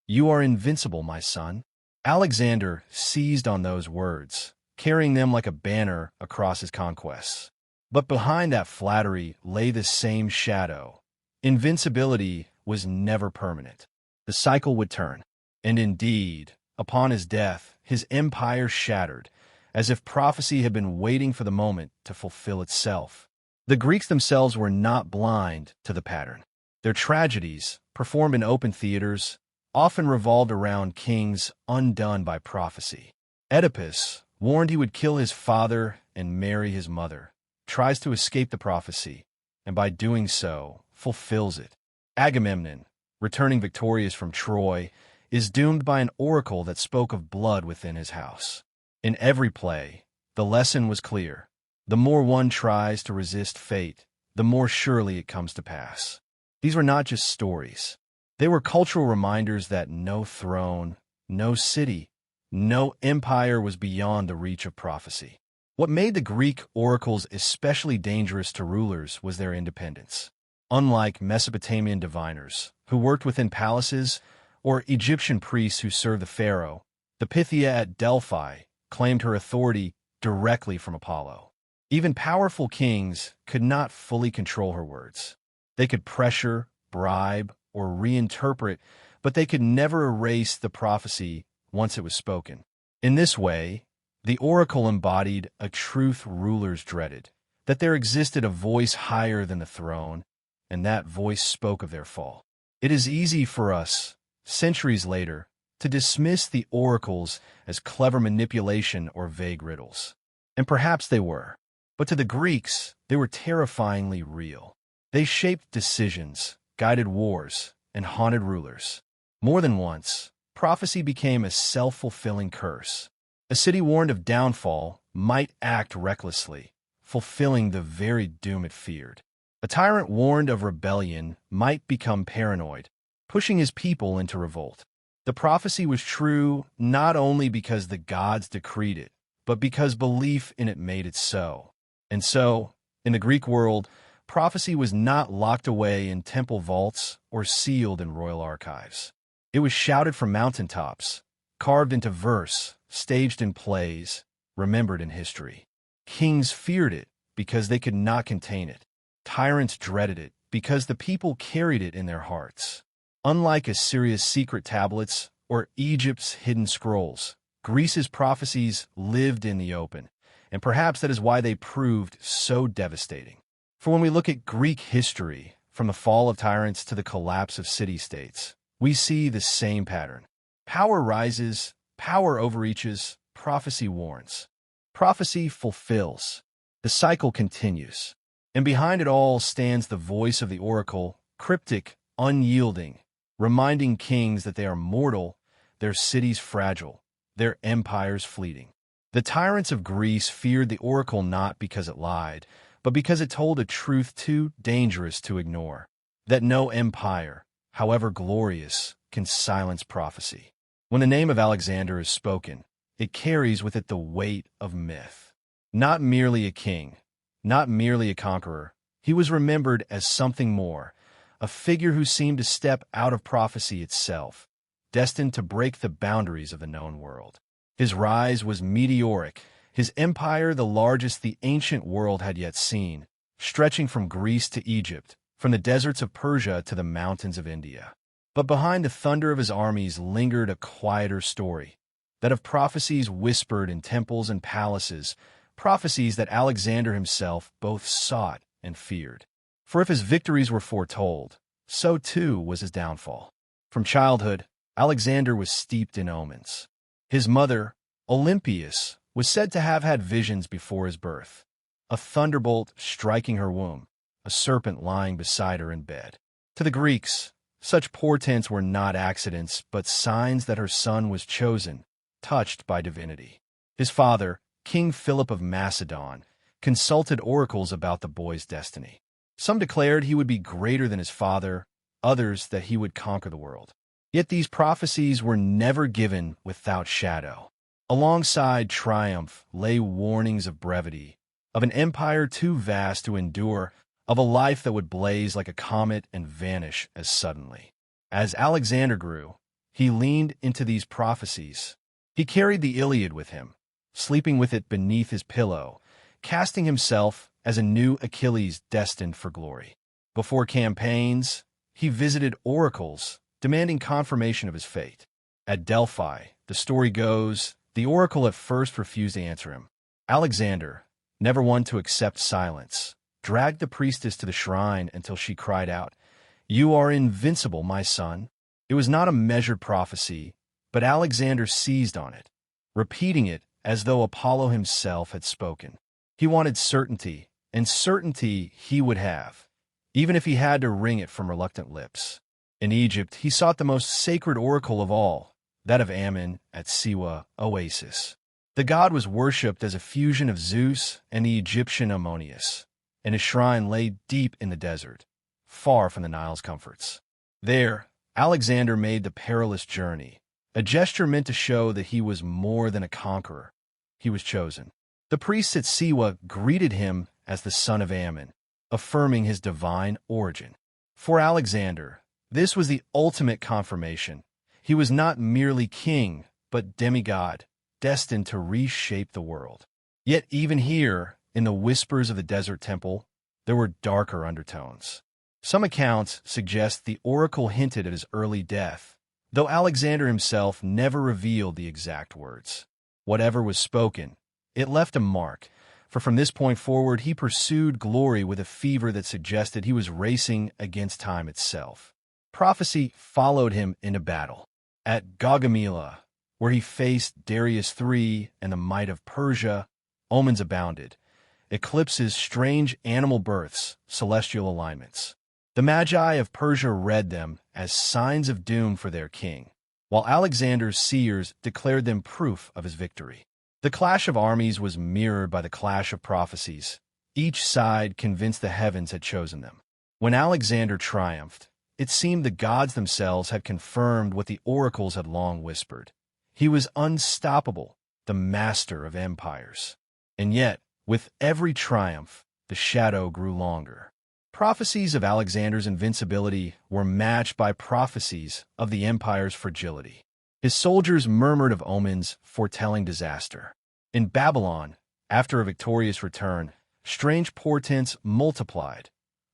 A: "You are invincible, my son." Alexander seized on those words, carrying them like a banner across his conquests. But behind that flattery lay the same shadow. Invincibility was never permanent. The cycle would turn. And indeed, upon his death, his empire shattered, as if prophecy had been waiting for the moment to fulfill itself. The Greeks themselves were not blind to the pattern. Their tragedies, performed in open theaters, often revolved around kings undone by prophecy. Oedipus, warned he would kill his father and marry his mother, tries to escape the prophecy, and by doing so, fulfills it. Agamemnon, returning victorious from Troy, is doomed by an oracle that spoke of blood within his house. In every play, the lesson was clear. The more one tries to resist fate, the more surely it comes to pass. These were not just stories. They were cultural reminders that no throne, no city, no empire was beyond the reach of prophecy. What made the Greek oracles especially dangerous to rulers was their independence. Unlike Mesopotamian diviners, who worked within palaces, or Egyptian priests who served the pharaoh, the Pythia at Delphi claimed her authority directly from Apollo. Even powerful kings could not fully control her words. They could pressure, bribe, or reinterpret, but they could never erase the prophecy once it was spoken. In this way, the oracle embodied a truth rulers dreaded, that there existed a voice higher than the throne, and that voice spoke of their fall. It is easy for us, centuries later, to dismiss the oracles as clever manipulation or vague riddles. And perhaps they were. But to the Greeks, they were terrifyingly real. They shaped decisions, guided wars, and haunted rulers. More than once, prophecy became a self-fulfilling curse. A city warned of downfall might act recklessly, fulfilling the very doom it feared. A tyrant warned of rebellion might become paranoid, pushing his people into revolt. The prophecy was true not only because the gods decreed it, but because belief in it made it so. And so, in the Greek world, prophecy was not locked away in temple vaults or sealed in royal archives. It was shouted from mountaintops, carved into verse, staged in plays, remembered in history. Kings feared it because they could not contain it. Tyrants dreaded it because the people carried it in their hearts. Unlike Assyria's secret tablets or Egypt's hidden scrolls, Greece's prophecies lived in the open, and perhaps that is why they proved so devastating. For when we look at Greek history, from the fall of tyrants to the collapse of city-states, we see the same pattern. Power rises, power overreaches, prophecy warns. Prophecy fulfills. The cycle continues. And behind it all stands the voice of the oracle, cryptic, unyielding, reminding kings that they are mortal, their cities fragile, their empires fleeting. The tyrants of Greece feared the oracle not because it lied, but because it told a truth too dangerous to ignore, that no empire, however glorious, can silence prophecy. When the name of Alexander is spoken, it carries with it the weight of myth. Not merely a king, not merely a conqueror, he was remembered as something more, a figure who seemed to step out of prophecy itself, destined to break the boundaries of the known world. His rise was meteoric, his empire the largest the ancient world had yet seen, stretching from Greece to Egypt, from the deserts of Persia to the mountains of India. But behind the thunder of his armies lingered a quieter story, that of prophecies whispered in temples and palaces, prophecies that Alexander himself both sought and feared. For if his victories were foretold, so too was his downfall. From childhood, Alexander was steeped in omens. His mother, Olympias, was said to have had visions before his birth. A thunderbolt striking her womb, a serpent lying beside her in bed. To the Greeks, such portents were not accidents, but signs that her son was chosen, touched by divinity. His father, King Philip of Macedon, consulted oracles about the boy's destiny. Some declared he would be greater than his father, others that he would conquer the world. Yet these prophecies were never given without shadow. Alongside triumph lay warnings of brevity, of an empire too vast to endure, of a life that would blaze like a comet and vanish as suddenly. As Alexander grew, he leaned into these prophecies. He carried the Iliad with him, sleeping with it beneath his pillow, casting himself as a new Achilles destined for glory. Before campaigns, he visited oracles, demanding confirmation of his fate. At Delphi, the story goes, the oracle at first refused to answer him. Alexander, never one to accept silence, dragged the priestess to the shrine until she cried out, "You are invincible, my son." It was not a measured prophecy, but Alexander seized on it, repeating it as though Apollo himself had spoken. He wanted certainty, and certainty he would have, even if he had to wring it from reluctant lips. In Egypt, he sought the most sacred oracle of all, that of Ammon at Siwa Oasis. The god was worshipped as a fusion of Zeus and the Egyptian Ammonius, and his shrine lay deep in the desert, far from the Nile's comforts. There, Alexander made the perilous journey, a gesture meant to show that he was more than a conqueror. He was chosen. The priests at Siwa greeted him as the son of Ammon, affirming his divine origin. For Alexander, this was the ultimate confirmation. He was not merely king, but demigod, destined to reshape the world. Yet even here, in the whispers of the desert temple, there were darker undertones. Some accounts suggest the oracle hinted at his early death, though Alexander himself never revealed the exact words. Whatever was spoken, it left a mark, for from this point forward he pursued glory with a fever that suggested he was racing against time itself. Prophecy followed him into battle. At Gaugamela, where he faced Darius III and the might of Persia, omens abounded. Eclipses, strange animal births, celestial alignments. The Magi of Persia read them as signs of doom for their king, while Alexander's seers declared them proof of his victory. The clash of armies was mirrored by the clash of prophecies, each side convinced the heavens had chosen them. When Alexander triumphed, it seemed the gods themselves had confirmed what the oracles had long whispered. He was unstoppable, the master of empires. And yet, with every triumph, the shadow grew longer. Prophecies of Alexander's invincibility were matched by prophecies of the empire's fragility. His soldiers murmured of omens foretelling disaster. In Babylon, after a victorious return, strange portents multiplied,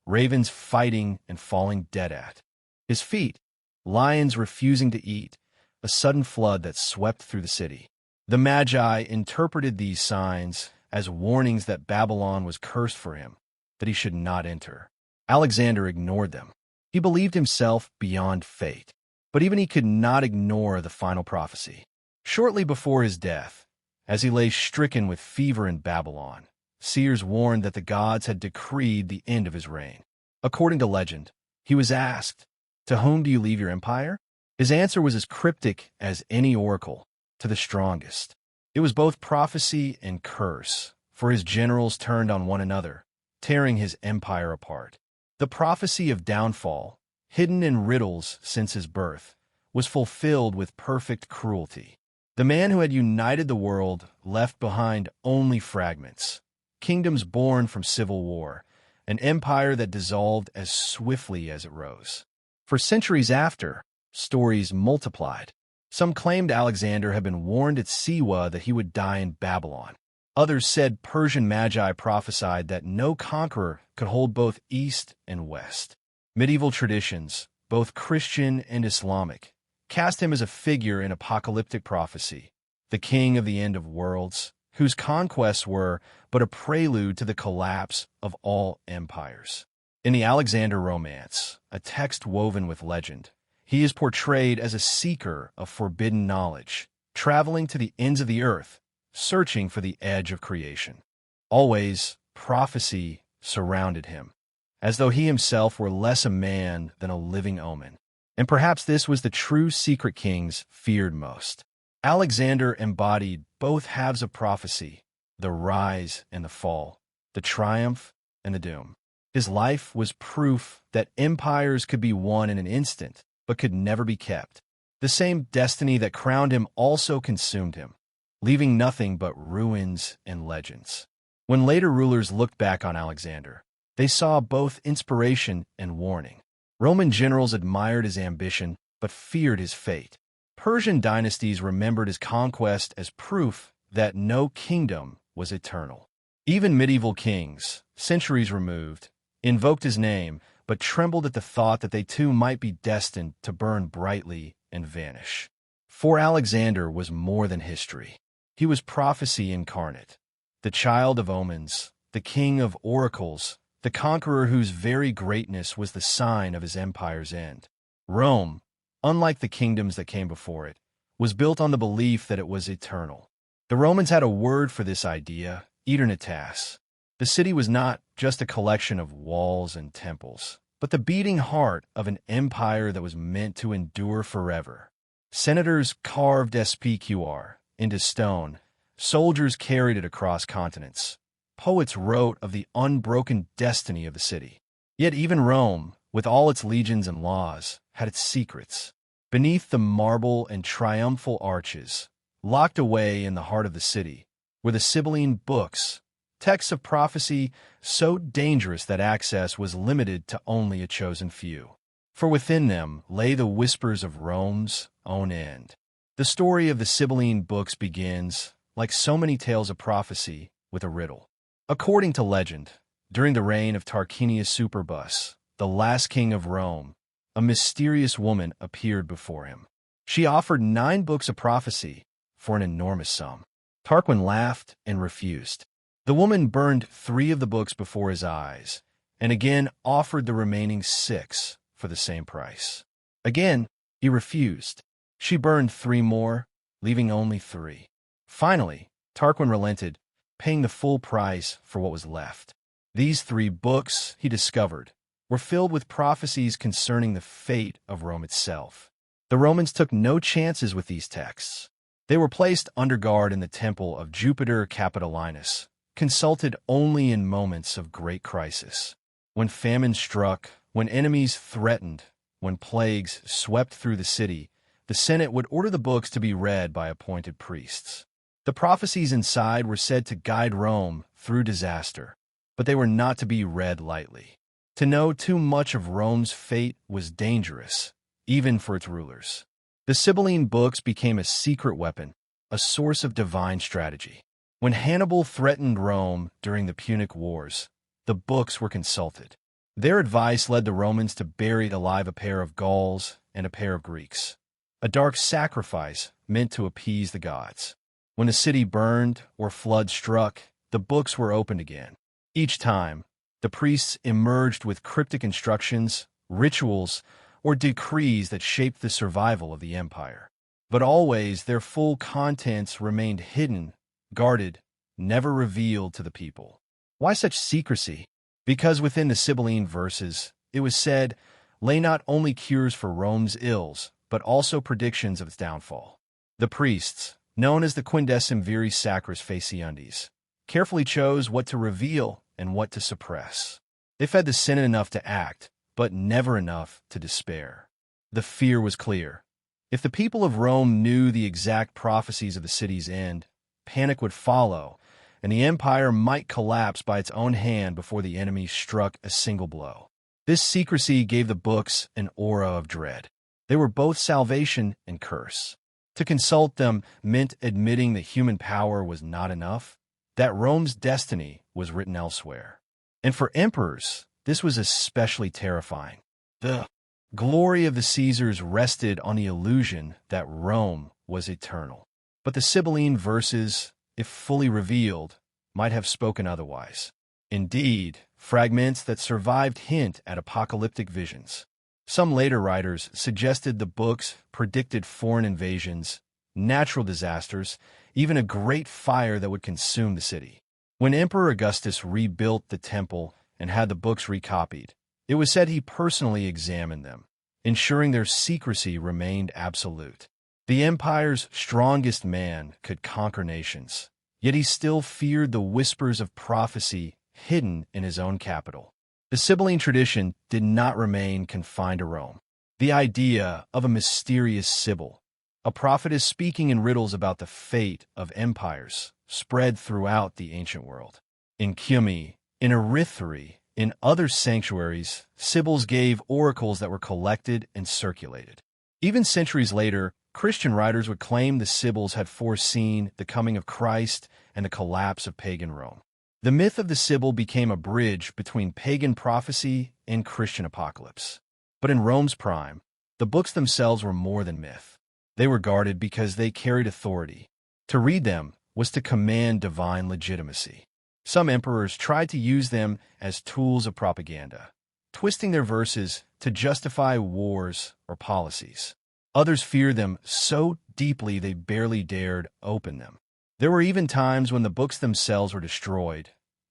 A: ravens fighting and falling dead at his feet, lions refusing to eat, a sudden flood that swept through the city. The Magi interpreted these signs as warnings that Babylon was cursed for him, that he should not enter. Alexander ignored them. He believed himself beyond fate, but even he could not ignore the final prophecy. Shortly before his death, as he lay stricken with fever in Babylon, seers warned that the gods had decreed the end of his reign. According to legend, he was asked, "To whom do you leave your empire?" His answer was as cryptic as any oracle, "To the strongest." It was both prophecy and curse, for his generals turned on one another, tearing his empire apart. The prophecy of downfall, hidden in riddles since his birth, was fulfilled with perfect cruelty. The man who had united the world left behind only fragments, kingdoms born from civil war, an empire that dissolved as swiftly as it rose. For centuries after, stories multiplied. Some claimed Alexander had been warned at Siwa that he would die in Babylon. Others said Persian magi prophesied that no conqueror could hold both East and West. Medieval traditions, both Christian and Islamic, cast him as a figure in apocalyptic prophecy, the king of the end of worlds, whose conquests were but a prelude to the collapse of all empires. In the Alexander Romance, a text woven with legend, he is portrayed as a seeker of forbidden knowledge, traveling to the ends of the earth, searching for the edge of creation. Always, prophecy surrounded him, as though he himself were less a man than a living omen. And perhaps this was the true secret kings feared most. Alexander embodied both halves of prophecy, the rise and the fall, the triumph and the doom. His life was proof that empires could be won in an instant, but could never be kept. The same destiny that crowned him also consumed him, leaving nothing but ruins and legends. When later rulers looked back on Alexander, they saw both inspiration and warning. Roman generals admired his ambition, but feared his fate. Persian dynasties remembered his conquest as proof that no kingdom was eternal. Even medieval kings, centuries removed, invoked his name, but trembled at the thought that they too might be destined to burn brightly and vanish. For Alexander was more than history. He was prophecy incarnate, the child of omens, the king of oracles, the conqueror whose very greatness was the sign of his empire's end. Rome, unlike the kingdoms that came before it, was built on the belief that it was eternal. The Romans had a word for this idea, eternitas. The city was not just a collection of walls and temples, but the beating heart of an empire that was meant to endure forever. Senators carved SPQR into stone, soldiers carried it across continents. Poets wrote of the unbroken destiny of the city. Yet even Rome, with all its legions and laws, had its secrets. Beneath the marble and triumphal arches, locked away in the heart of the city, were the Sibylline books, texts of prophecy so dangerous that access was limited to only a chosen few. For within them lay the whispers of Rome's own end. The story of the Sibylline books begins, like so many tales of prophecy, with a riddle. According to legend, during the reign of Tarquinius Superbus, the last king of Rome, a mysterious woman appeared before him. She offered 9 books of prophecy for an enormous sum. Tarquin laughed and refused. The woman burned 3 of the books before his eyes, and again offered the remaining 6 for the same price. Again, he refused. She burned 3 more, leaving only 3. Finally, Tarquin relented, paying the full price for what was left. These 3 books, he discovered, were filled with prophecies concerning the fate of Rome itself. The Romans took no chances with these texts. They were placed under guard in the temple of Jupiter Capitolinus, consulted only in moments of great crisis. When famine struck, when enemies threatened, when plagues swept through the city, the Senate would order the books to be read by appointed priests. The prophecies inside were said to guide Rome through disaster, but they were not to be read lightly. To know too much of Rome's fate was dangerous, even for its rulers. The Sibylline books became a secret weapon, a source of divine strategy. When Hannibal threatened Rome during the Punic Wars, the books were consulted. Their advice led the Romans to bury alive a pair of Gauls and a pair of Greeks, a dark sacrifice meant to appease the gods. When the city burned or flood struck, the books were opened again. Each time, the priests emerged with cryptic instructions, rituals, or decrees that shaped the survival of the empire. But always their full contents remained hidden, guarded, never revealed to the people. Why such secrecy? Because within the Sibylline verses, it was said, lay not only cures for Rome's ills, but also predictions of its downfall. The priests, known as the quindecim viri sacris faciundis, carefully chose what to reveal and what to suppress. They fed the Senate enough to act, but never enough to despair. The fear was clear. If the people of Rome knew the exact prophecies of the city's end, panic would follow, and the empire might collapse by its own hand before the enemy struck a single blow. This secrecy gave the books an aura of dread. They were both salvation and curse. To consult them meant admitting that human power was not enough, that Rome's destiny was written elsewhere. And for emperors, this was especially terrifying. The glory of the Caesars rested on the illusion that Rome was eternal. But the Sibylline verses, if fully revealed, might have spoken otherwise. Indeed, fragments that survived hint at apocalyptic visions. Some later writers suggested the books predicted foreign invasions, natural disasters, even a great fire that would consume the city. When Emperor Augustus rebuilt the temple and had the books recopied, it was said he personally examined them, ensuring their secrecy remained absolute. The empire's strongest man could conquer nations, yet he still feared the whispers of prophecy hidden in his own capital. The Sibylline tradition did not remain confined to Rome. The idea of a mysterious Sibyl, a prophetess speaking in riddles about the fate of empires, spread throughout the ancient world. In Cumae, in Erythrae, in other sanctuaries, Sibyls gave oracles that were collected and circulated. Even centuries later, Christian writers would claim the Sibyls had foreseen the coming of Christ and the collapse of pagan Rome. The myth of the Sibyl became a bridge between pagan prophecy and Christian apocalypse. But in Rome's prime, the books themselves were more than myth. They were guarded because they carried authority. To read them was to command divine legitimacy. Some emperors tried to use them as tools of propaganda, twisting their verses to justify wars or policies. Others feared them so deeply they barely dared open them. There were even times when the books themselves were destroyed,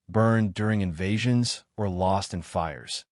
A: burned during invasions, or lost in fires,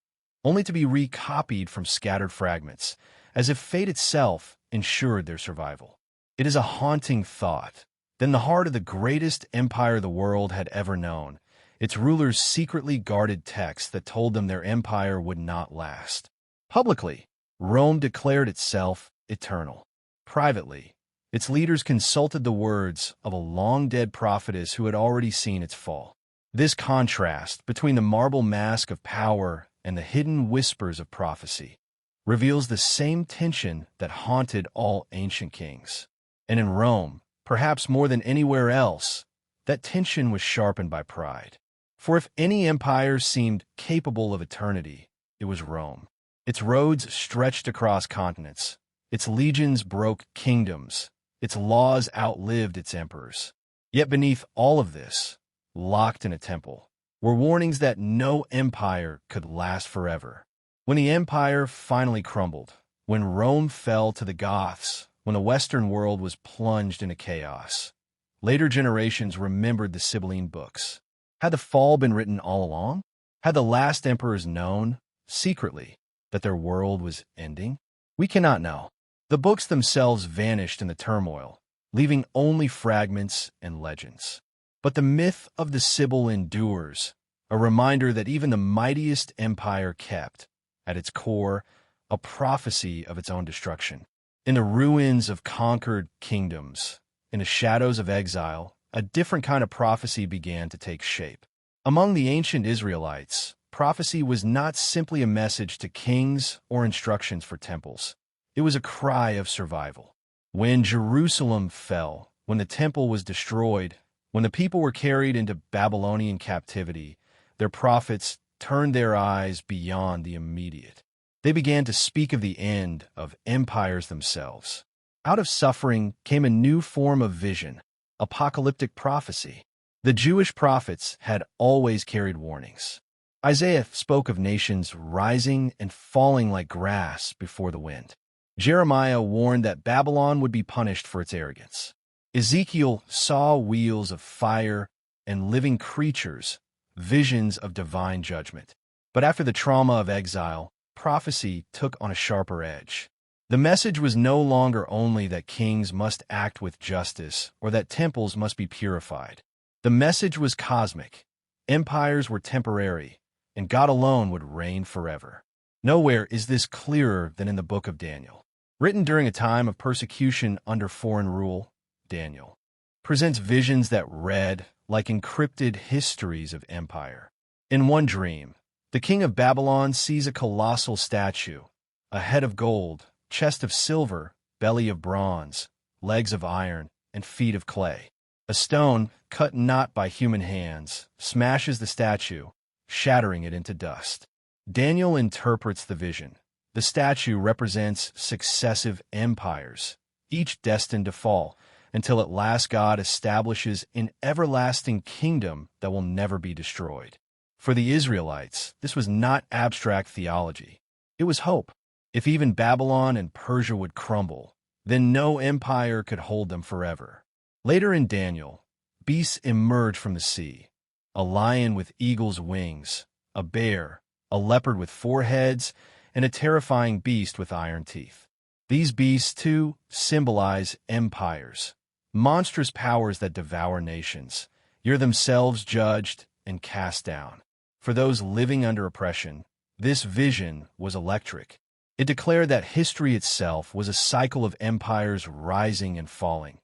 A: only to be recopied from scattered fragments, as if fate itself ensured their survival. It is a haunting thought. Then the heart of the greatest empire the world had ever known, its rulers secretly guarded texts that told them their empire would not last. Publicly, Rome declared itself eternal. Privately, its leaders consulted the words of a long-dead prophetess who had already seen its fall. This contrast between the marble mask of power and the hidden whispers of prophecy reveals the same tension that haunted all ancient kings. And in Rome, perhaps more than anywhere else, that tension was sharpened by pride. For if any empire seemed capable of eternity, it was Rome. Its roads stretched across continents. Its legions broke kingdoms. Its laws outlived its emperors. Yet beneath all of this, locked in a temple, were warnings that no empire could last forever. When the empire finally crumbled, when Rome fell to the Goths, when the Western world was plunged into chaos, later generations remembered the Sibylline books. Had the fall been written all along? Had the last emperors known, secretly, that their world was ending? We cannot know. The books themselves vanished in the turmoil, leaving only fragments and legends. But the myth of the Sibyl endures, a reminder that even the mightiest empire kept, at its core, a prophecy of its own destruction. In the ruins of conquered kingdoms, in the shadows of exile, a different kind of prophecy began to take shape. Among the ancient Israelites, prophecy was not simply a message to kings or instructions for temples. It was a cry of survival. When Jerusalem fell, when the temple was destroyed, when the people were carried into Babylonian captivity, their prophets turned their eyes beyond the immediate. They began to speak of the end of empires themselves. Out of suffering came a new form of vision, apocalyptic prophecy. The Jewish prophets had always carried warnings. Isaiah spoke of nations rising and falling like grass before the wind. Jeremiah warned that Babylon would be punished for its arrogance. Ezekiel saw wheels of fire and living creatures, visions of divine judgment. But after the trauma of exile, prophecy took on a sharper edge. The message was no longer only that kings must act with justice or that temples must be purified. The message was cosmic. Empires were temporary, and God alone would reign forever. Nowhere is this clearer than in the book of Daniel. Written during a time of persecution under foreign rule, Daniel presents visions that read like encrypted histories of empire. In one dream, the king of Babylon sees a colossal statue, a head of gold, chest of silver, belly of bronze, legs of iron, and feet of clay. A stone, cut not by human hands, smashes the statue, shattering it into dust. Daniel interprets the vision. The statue represents successive empires, each destined to fall, until at last God establishes an everlasting kingdom that will never be destroyed. For the Israelites, this was not abstract theology. It was hope. If even Babylon and Persia would crumble, then no empire could hold them forever. Later in Daniel, beasts emerge from the sea: a lion with eagle's wings, a bear, a leopard with 4 heads, and a terrifying beast with iron teeth. These beasts, too, symbolize empires, monstrous powers that devour nations, yet themselves judged and cast down. For those living under oppression, this vision was electric. It declared that history itself was a cycle of empires rising and falling,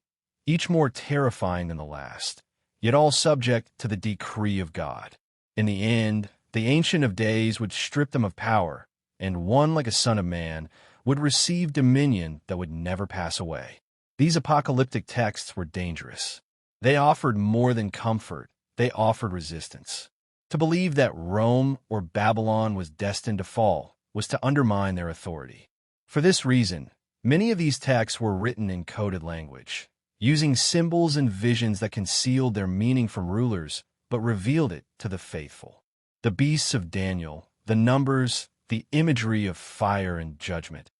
A: each more terrifying than the last, yet all subject to the decree of God. In the end, the Ancient of Days would strip them of power, and one like a son of man would receive dominion that would never pass away. These apocalyptic texts were dangerous. They offered more than comfort, they offered resistance. To believe that Rome or Babylon was destined to fall was to undermine their authority. For this reason, Many of these texts were written in coded language, using symbols and visions that concealed their meaning from rulers but revealed it to the faithful. The beasts of Daniel, the numbers, the imagery of fire and judgment,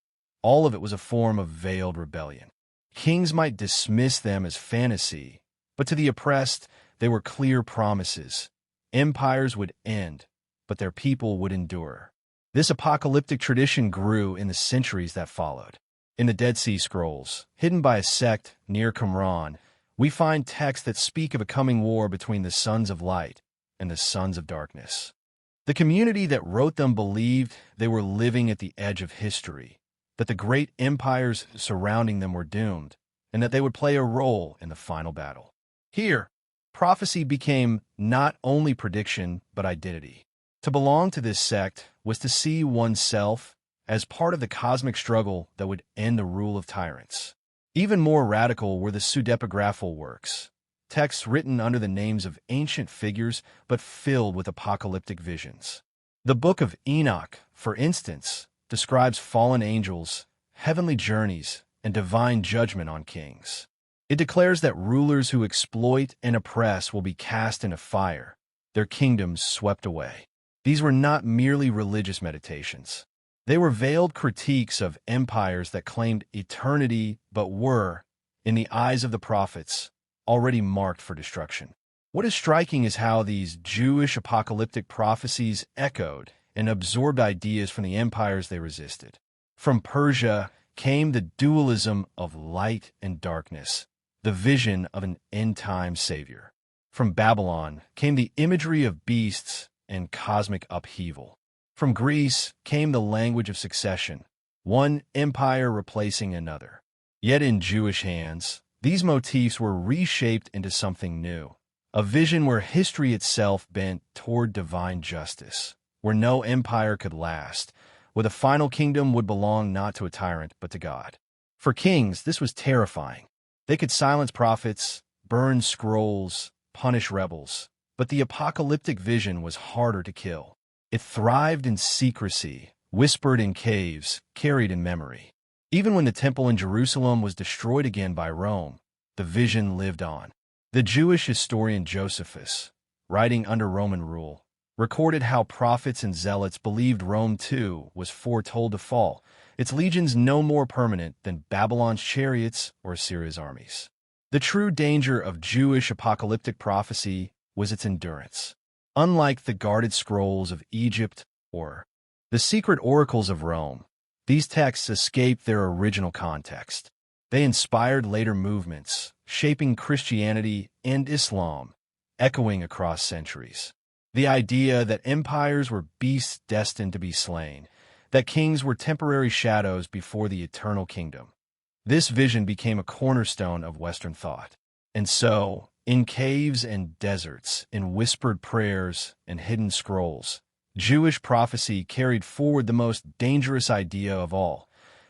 A: all of it was a form of veiled rebellion. Kings might dismiss them as fantasy, but to the oppressed, they were clear promises. Empires would end, but their people would endure. This apocalyptic tradition grew in the centuries that followed. In the Dead Sea Scrolls, hidden by a sect near Qumran, we find texts that speak of a coming war between the sons of light and the sons of darkness. The community that wrote them believed they were living at the edge of history, that the great empires surrounding them were doomed, and that they would play a role in the final battle. Here, prophecy became not only prediction but identity. To belong to this sect was to see oneself as part of the cosmic struggle that would end the rule of tyrants. Even more radical were the pseudepigraphal works, texts written under the names of ancient figures but filled with apocalyptic visions. The Book of Enoch, for instance, describes fallen angels, heavenly journeys, and divine judgment on kings. It declares that rulers who exploit and oppress will be cast into fire, their kingdoms swept away. These were not merely religious meditations. They were veiled critiques of empires that claimed eternity but were, in the eyes of the prophets, already marked for destruction. What is striking is how these Jewish apocalyptic prophecies echoed and absorbed ideas from the empires they resisted. From Persia came the dualism of light and darkness, the vision of an end-time savior. From Babylon came the imagery of beasts and cosmic upheaval. From Greece came the language of succession, one empire replacing another. Yet in Jewish hands, these motifs were reshaped into something new, a vision where history itself bent toward divine justice, where no empire could last, where the final kingdom would belong not to a tyrant but to God. For kings, this was terrifying. They could silence prophets, burn scrolls, punish rebels, but the apocalyptic vision was harder to kill. It thrived in secrecy, whispered in caves, carried in memory. Even when the temple in Jerusalem was destroyed again by Rome, the vision lived on. The Jewish historian Josephus, writing under Roman rule, recorded how prophets and zealots believed Rome too was foretold to fall, its legions no more permanent than Babylon's chariots or Assyria's armies. The true danger of Jewish apocalyptic prophecy was its endurance. Unlike the guarded scrolls of Egypt or the secret oracles of Rome, these texts escaped their original context. They inspired later movements, shaping Christianity and Islam, echoing across centuries. The idea that empires were beasts destined to be slain, that kings were temporary shadows before the eternal kingdom. This vision became a cornerstone of Western thought. And so, in caves and deserts, in whispered prayers and hidden scrolls, Jewish prophecy carried forward the most dangerous idea of all,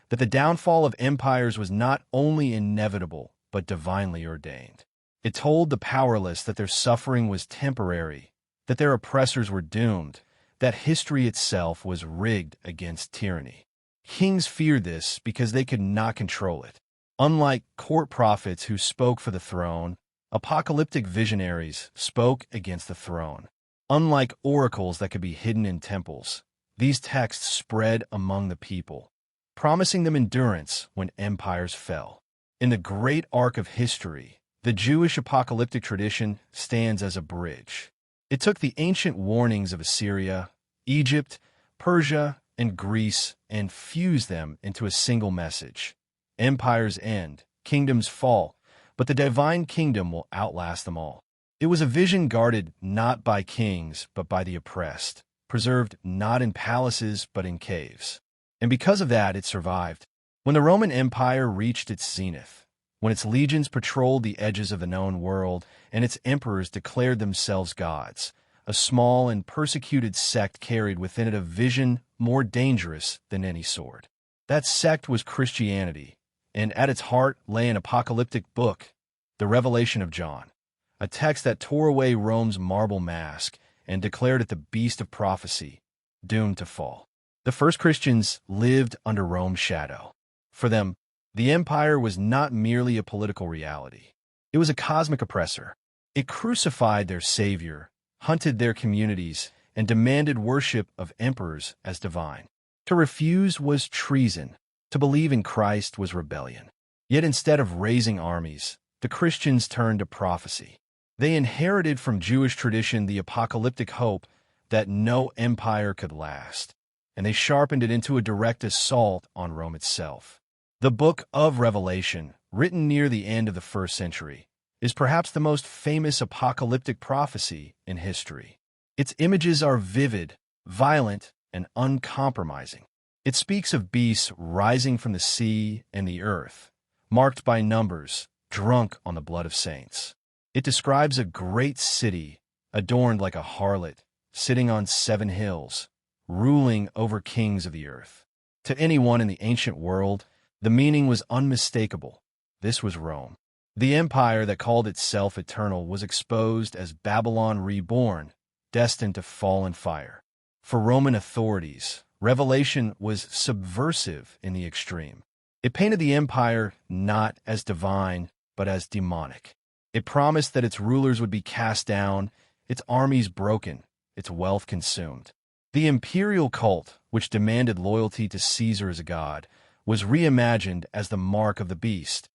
A: that the downfall of empires was not only inevitable, but divinely ordained. It told the powerless that their suffering was temporary, that their oppressors were doomed, that history itself was rigged against tyranny. Kings feared this because they could not control it. Unlike court prophets who spoke for the throne, apocalyptic visionaries spoke against the throne. Unlike oracles that could be hidden in temples, these texts spread among the people, promising them endurance when empires fell. In the great arc of history, the Jewish apocalyptic tradition stands as a bridge. It took the ancient warnings of Assyria, Egypt, Persia, and Greece and fused them into a single message. Empires end, kingdoms fall, but the divine kingdom will outlast them all. It was a vision guarded not by kings but by the oppressed, preserved not in palaces but in caves. And because of that, it survived. When the Roman Empire reached its zenith, when its legions patrolled the edges of the known world and its emperors declared themselves gods, a small and persecuted sect carried within it a vision more dangerous than any sword. That sect was Christianity, and at its heart lay an apocalyptic book, the Revelation of John, a text that tore away Rome's marble mask and declared it the beast of prophecy, doomed to fall. The first Christians lived under Rome's shadow. For them, the empire was not merely a political reality. It was a cosmic oppressor. It crucified their savior, hunted their communities, and demanded worship of emperors as divine. To refuse was treason. To believe in Christ was rebellion. Yet instead of raising armies, the Christians turned to prophecy. They inherited from Jewish tradition the apocalyptic hope that no empire could last, and they sharpened it into a direct assault on Rome itself. The Book of Revelation, written near the end of the 1st century, is perhaps the most famous apocalyptic prophecy in history. Its images are vivid, violent, and uncompromising. It speaks of beasts rising from the sea and the earth, marked by numbers, drunk on the blood of saints. It describes a great city, adorned like a harlot, sitting on 7 hills, ruling over kings of the earth. To anyone in the ancient world, the meaning was unmistakable. This was Rome. The empire that called itself eternal was exposed as Babylon reborn, destined to fall in fire. For Roman authorities, Revelation was subversive in the extreme. It painted the empire not as divine, but as demonic. It promised that its rulers would be cast down, its armies broken, its wealth consumed. The imperial cult, which demanded loyalty to Caesar as a god, was reimagined as the mark of the beast,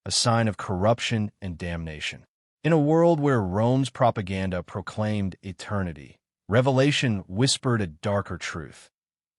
A: a sign of corruption and damnation. In a world where Rome's propaganda proclaimed eternity, Revelation whispered a darker truth.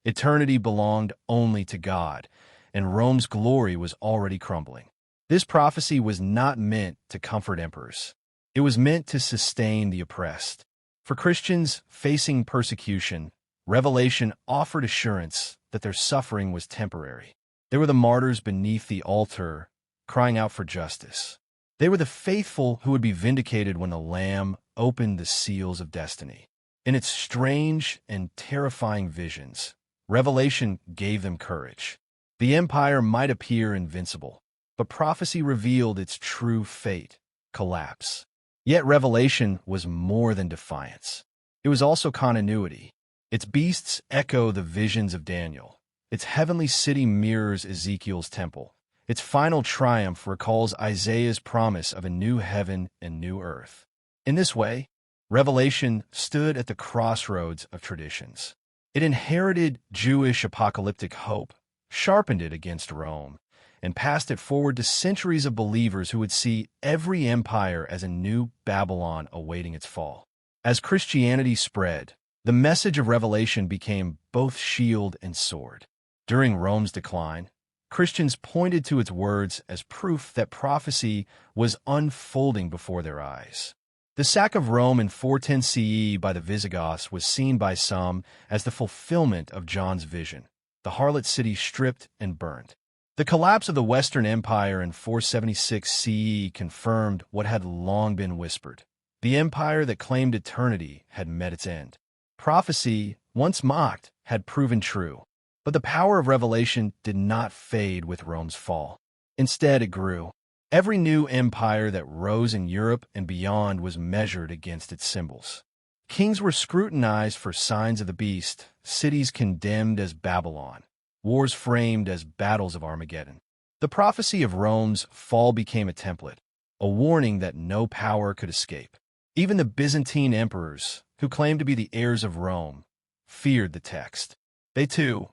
A: Eternity belonged only to God, and Rome's glory was already crumbling. This prophecy was not meant to comfort emperors. It was meant to sustain the oppressed. For Christians facing persecution, Revelation offered assurance that their suffering was temporary. They were the martyrs beneath the altar, crying out for justice. They were the faithful who would be vindicated when the Lamb opened the seals of destiny. In its strange and terrifying visions, Revelation gave them courage. The empire might appear invincible, but prophecy revealed its true fate, collapse. Yet Revelation was more than defiance. It was also continuity. Its beasts echo the visions of Daniel. Its heavenly city mirrors Ezekiel's temple. Its final triumph recalls Isaiah's promise of a new heaven and new earth. In this way, Revelation stood at the crossroads of traditions. It inherited Jewish apocalyptic hope, sharpened it against Rome, and passed it forward to centuries of believers who would see every empire as a new Babylon awaiting its fall. As Christianity spread, the message of Revelation became both shield and sword. During Rome's decline, Christians pointed to its words as proof that prophecy was unfolding before their eyes. The sack of Rome in 410 CE by the Visigoths was seen by some as the fulfillment of John's vision, the harlot city stripped and burned. The collapse of the Western Empire in 476 CE confirmed what had long been whispered. The empire that claimed eternity had met its end. Prophecy, once mocked, had proven true. But the power of Revelation did not fade with Rome's fall. Instead, it grew. Every new empire that rose in Europe and beyond was measured against its symbols. Kings were scrutinized for signs of the beast, cities condemned as Babylon, wars framed as battles of Armageddon. The prophecy of Rome's fall became a template, a warning that no power could escape. Even the Byzantine emperors, who claimed to be the heirs of Rome, feared the text. They, too,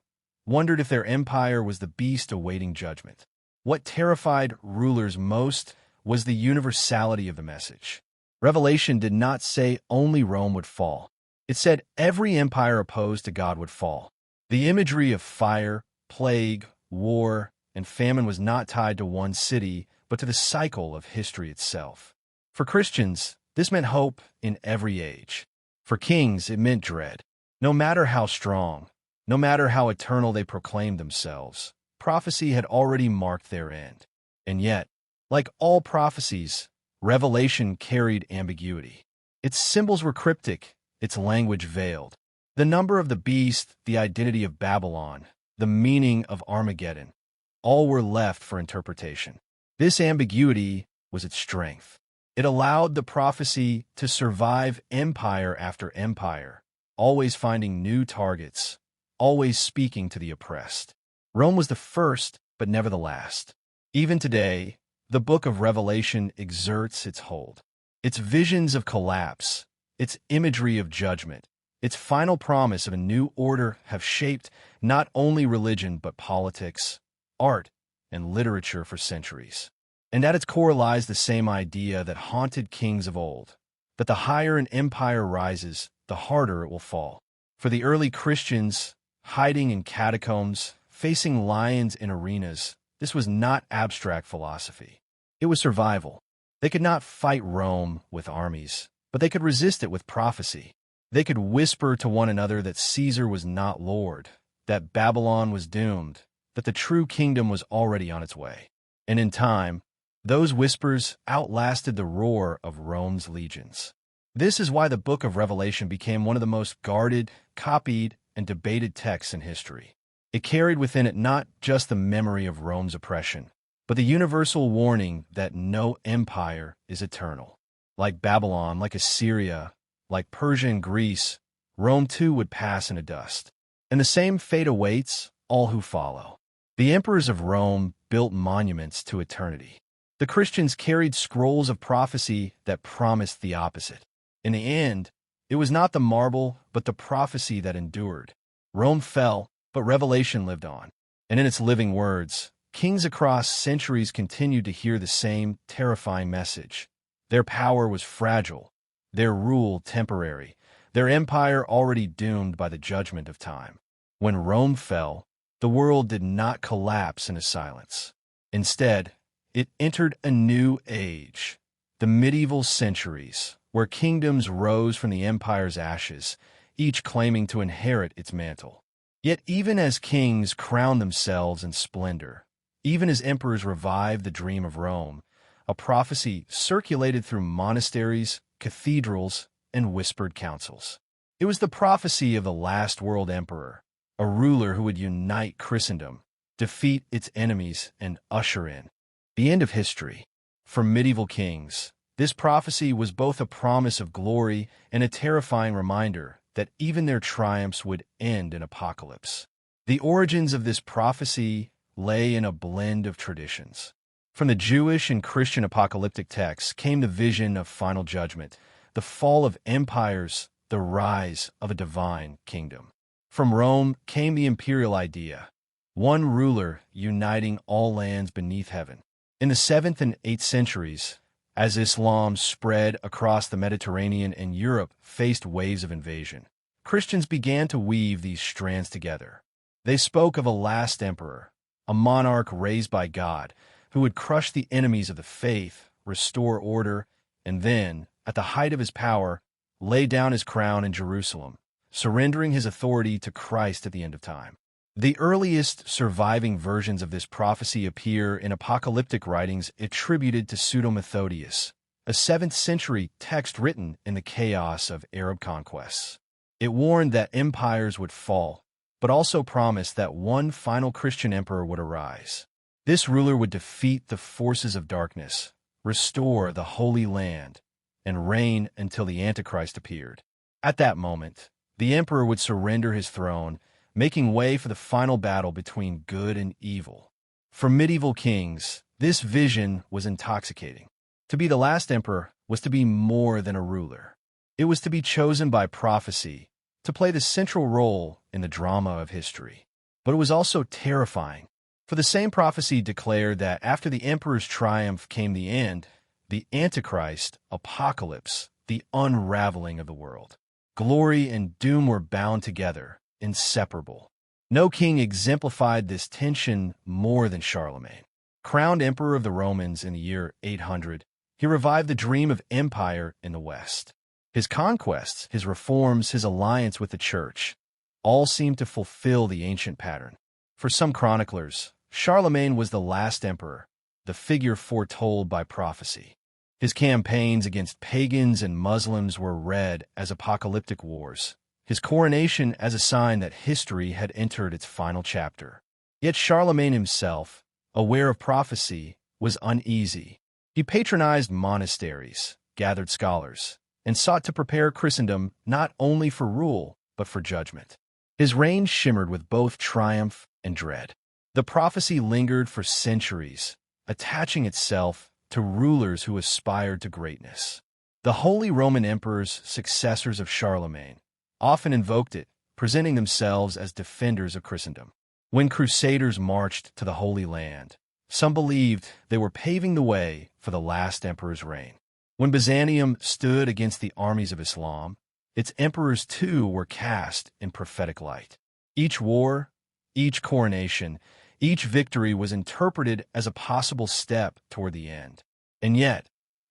A: wondered if their empire was the beast awaiting judgment. What terrified rulers most was the universality of the message. Revelation did not say only Rome would fall. It said every empire opposed to God would fall. The imagery of fire, plague, war, and famine was not tied to one city, but to the cycle of history itself. For Christians, this meant hope in every age. For kings, it meant dread. No matter how strong, no matter how eternal they proclaimed themselves, prophecy had already marked their end. And yet, like all prophecies, Revelation carried ambiguity. Its symbols were cryptic, its language veiled. The number of the beast, the identity of Babylon, the meaning of Armageddon, all were left for interpretation. This ambiguity was its strength. It allowed the prophecy to survive empire after empire, always finding new targets, always speaking to the oppressed. Rome was the first, but never the last. Even today, the book of Revelation exerts its hold. Its visions of collapse, its imagery of judgment, its final promise of a new order have shaped not only religion but politics, art, and literature for centuries. And at its core lies the same idea that haunted kings of old, that the higher an empire rises, the harder it will fall. For the early Christians, hiding in catacombs, facing lions in arenas, this was not abstract philosophy. It was survival. They could not fight Rome with armies, but they could resist it with prophecy. They could whisper to one another that Caesar was not Lord, that Babylon was doomed, that the true kingdom was already on its way. And in time, those whispers outlasted the roar of Rome's legions. This is why the book of Revelation became one of the most guarded, copied, and debated texts in history. It carried within it not just the memory of Rome's oppression, but the universal warning that no empire is eternal. Like Babylon, like Assyria, like Persia and Greece, Rome too would pass into dust. And the same fate awaits all who follow. The emperors of Rome built monuments to eternity. The Christians carried scrolls of prophecy that promised the opposite. In the end, it was not the marble, but the prophecy that endured. Rome fell, but Revelation lived on. And in its living words, kings across centuries continued to hear the same terrifying message. Their power was fragile, their rule temporary, their empire already doomed by the judgment of time. When Rome fell, the world did not collapse into silence. Instead, it entered a new age, the medieval centuries, where kingdoms rose from the empire's ashes, each claiming to inherit its mantle. Yet even as kings crowned themselves in splendor, even as emperors revived the dream of Rome, a prophecy circulated through monasteries, cathedrals, and whispered councils. It was the prophecy of the last world emperor, a ruler who would unite Christendom, defeat its enemies, and usher in the end of history. For medieval kings, this prophecy was both a promise of glory and a terrifying reminder that even their triumphs would end in apocalypse. The origins of this prophecy lay in a blend of traditions. From the Jewish and Christian apocalyptic texts came the vision of final judgment, the fall of empires, the rise of a divine kingdom. From Rome came the imperial idea, one ruler uniting all lands beneath heaven. In the 7th and 8th centuries, as Islam spread across the Mediterranean and Europe faced waves of invasion, Christians began to weave these strands together. They spoke of a last emperor, a monarch raised by God, who would crush the enemies of the faith, restore order, and then, at the height of his power, lay down his crown in Jerusalem, surrendering his authority to Christ at the end of time. The earliest surviving versions of this prophecy appear in apocalyptic writings attributed to Pseudo-Methodius, a 7th century text written in the chaos of Arab conquests. It warned that empires would fall, but also promised that one final Christian emperor would arise. This ruler would defeat the forces of darkness, restore the Holy Land, and reign until the Antichrist appeared. At that moment, the emperor would surrender his throne, making way for the final battle between good and evil. For medieval kings, this vision was intoxicating. To be the last emperor was to be more than a ruler. It was to be chosen by prophecy, to play the central role in the drama of history. But it was also terrifying, for the same prophecy declared that after the emperor's triumph came the end, the Antichrist, apocalypse, the unraveling of the world. Glory and doom were bound together, inseparable. No king exemplified this tension more than Charlemagne. Crowned emperor of the Romans in the year 800, he revived the dream of empire in the West. His conquests, his reforms, his alliance with the church, all seemed to fulfill the ancient pattern. For some chroniclers, Charlemagne was the last emperor, the figure foretold by prophecy. His campaigns against pagans and Muslims were read as apocalyptic wars, his coronation as a sign that history had entered its final chapter. Yet Charlemagne himself, aware of prophecy, was uneasy. He patronized monasteries, gathered scholars, and sought to prepare Christendom not only for rule, but for judgment. His reign shimmered with both triumph and dread. The prophecy lingered for centuries, attaching itself to rulers who aspired to greatness. The Holy Roman Emperors, successors of Charlemagne, often invoked it, presenting themselves as defenders of Christendom. When crusaders marched to the Holy Land, some believed they were paving the way for the last emperor's reign. When Byzantium stood against the armies of Islam, its emperors too were cast in prophetic light. Each war, each coronation, each victory was interpreted as a possible step toward the end. And yet,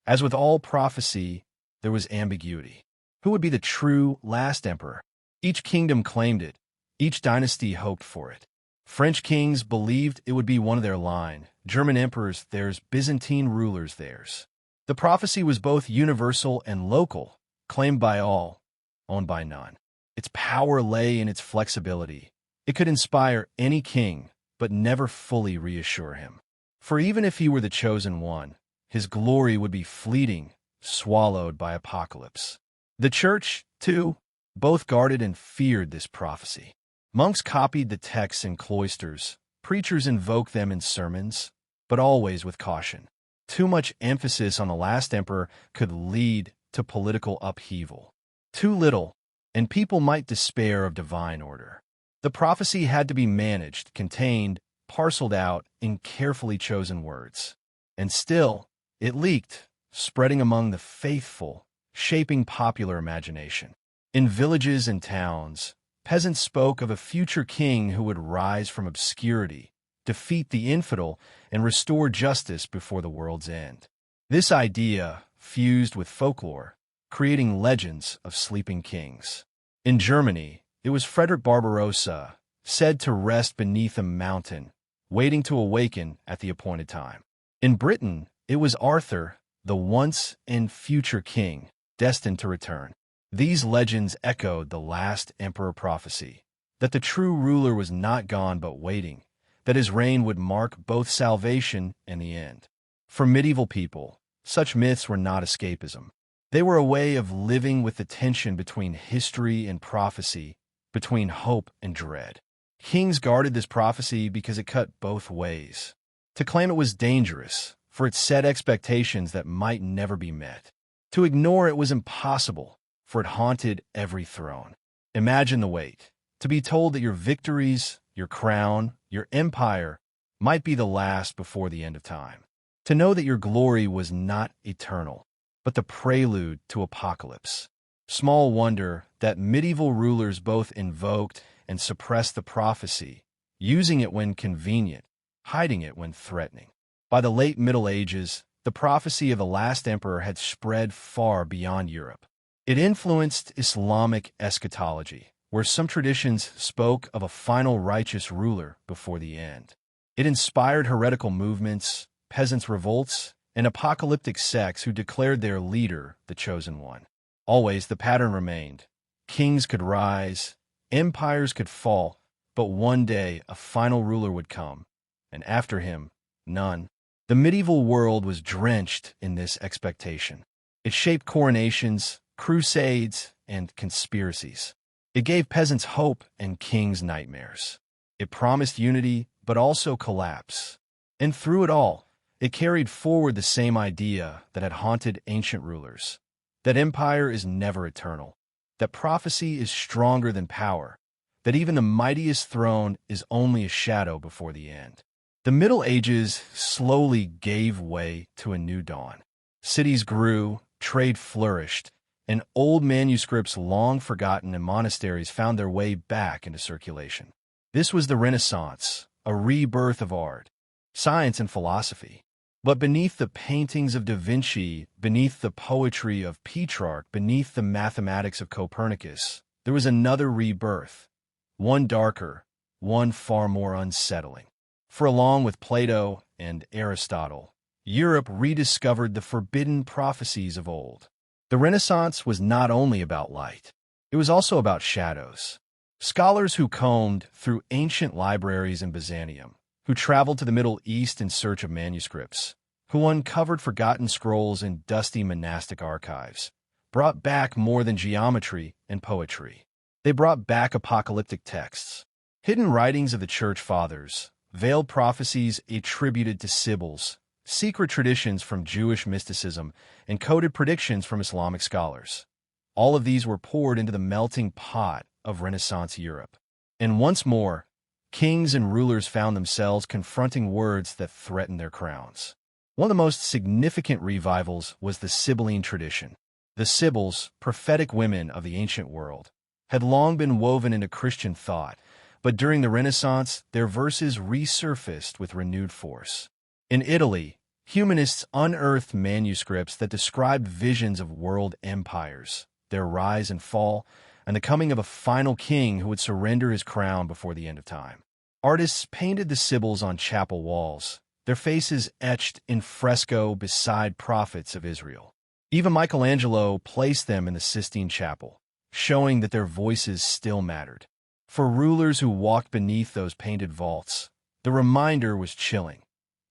A: as with all prophecy, there was ambiguity. Who would be the true last emperor? Each kingdom claimed it. Each dynasty hoped for it. French kings believed it would be one of their line. German emperors theirs, Byzantine rulers theirs. The prophecy was both universal and local, claimed by all, owned by none. Its power lay in its flexibility. It could inspire any king, but never fully reassure him. For even if he were the chosen one, his glory would be fleeting, swallowed by apocalypse. The church, too, both guarded and feared this prophecy. Monks copied the texts in cloisters, preachers invoked them in sermons, but always with caution. Too much emphasis on the last emperor could lead to political upheaval. Too little, and people might despair of divine order. The prophecy had to be managed, contained, parceled out in carefully chosen words. And still, it leaked, spreading among the faithful, shaping popular imagination. In villages and towns, peasants spoke of a future king who would rise from obscurity, defeat the infidel, and restore justice before the world's end. This idea fused with folklore, creating legends of sleeping kings. In Germany, it was Frederick Barbarossa, said to rest beneath a mountain, waiting to awaken at the appointed time. In Britain, it was Arthur, the once and future king, destined to return. These legends echoed the last emperor prophecy, that the true ruler was not gone but waiting, that his reign would mark both salvation and the end. For medieval people, such myths were not escapism. They were a way of living with the tension between history and prophecy, between hope and dread. Kings guarded this prophecy because it cut both ways. To claim it was dangerous, for it set expectations that might never be met. To ignore it was impossible, for it haunted every throne. Imagine the weight. To be told that your victories, your crown, your empire might be the last before the end of time. To know that your glory was not eternal, but the prelude to apocalypse. Small wonder that medieval rulers both invoked and suppressed the prophecy, using it when convenient, hiding it when threatening. By the late Middle Ages, the prophecy of the last emperor had spread far beyond Europe. It influenced Islamic eschatology, where some traditions spoke of a final righteous ruler before the end. It inspired heretical movements, peasants' revolts, and apocalyptic sects who declared their leader the chosen one. Always the pattern remained. Kings could rise, empires could fall, but one day a final ruler would come, and after him, none. The medieval world was drenched in this expectation. It shaped coronations, crusades, and conspiracies. It gave peasants hope and kings nightmares. It promised unity, but also collapse. And through it all, it carried forward the same idea that had haunted ancient rulers, that empire is never eternal, that prophecy is stronger than power, that even the mightiest throne is only a shadow before the end. The Middle Ages slowly gave way to a new dawn. Cities grew, trade flourished, and old manuscripts long forgotten in monasteries found their way back into circulation. This was the Renaissance, a rebirth of art, science, and philosophy. But beneath the paintings of Da Vinci, beneath the poetry of Petrarch, beneath the mathematics of Copernicus, there was another rebirth, one darker, one far more unsettling. For along with Plato and Aristotle, Europe rediscovered the forbidden prophecies of old. The Renaissance was not only about light, it was also about shadows. Scholars who combed through ancient libraries in Byzantium, who traveled to the Middle East in search of manuscripts, who uncovered forgotten scrolls in dusty monastic archives, brought back more than geometry and poetry. They brought back apocalyptic texts, hidden writings of the Church Fathers, veiled prophecies attributed to sibyls, secret traditions from Jewish mysticism, and coded predictions from Islamic scholars. All of these were poured into the melting pot of Renaissance Europe. And once more, kings and rulers found themselves confronting words that threatened their crowns. One of the most significant revivals was the Sibylline tradition. The Sibyls, prophetic women of the ancient world, had long been woven into Christian thought, but during the Renaissance, their verses resurfaced with renewed force. In Italy, humanists unearthed manuscripts that described visions of world empires, their rise and fall, and the coming of a final king who would surrender his crown before the end of time. Artists painted the Sibyls on chapel walls, their faces etched in fresco beside prophets of Israel. Even Michelangelo placed them in the Sistine Chapel, showing that their voices still mattered. For rulers who walked beneath those painted vaults, the reminder was chilling.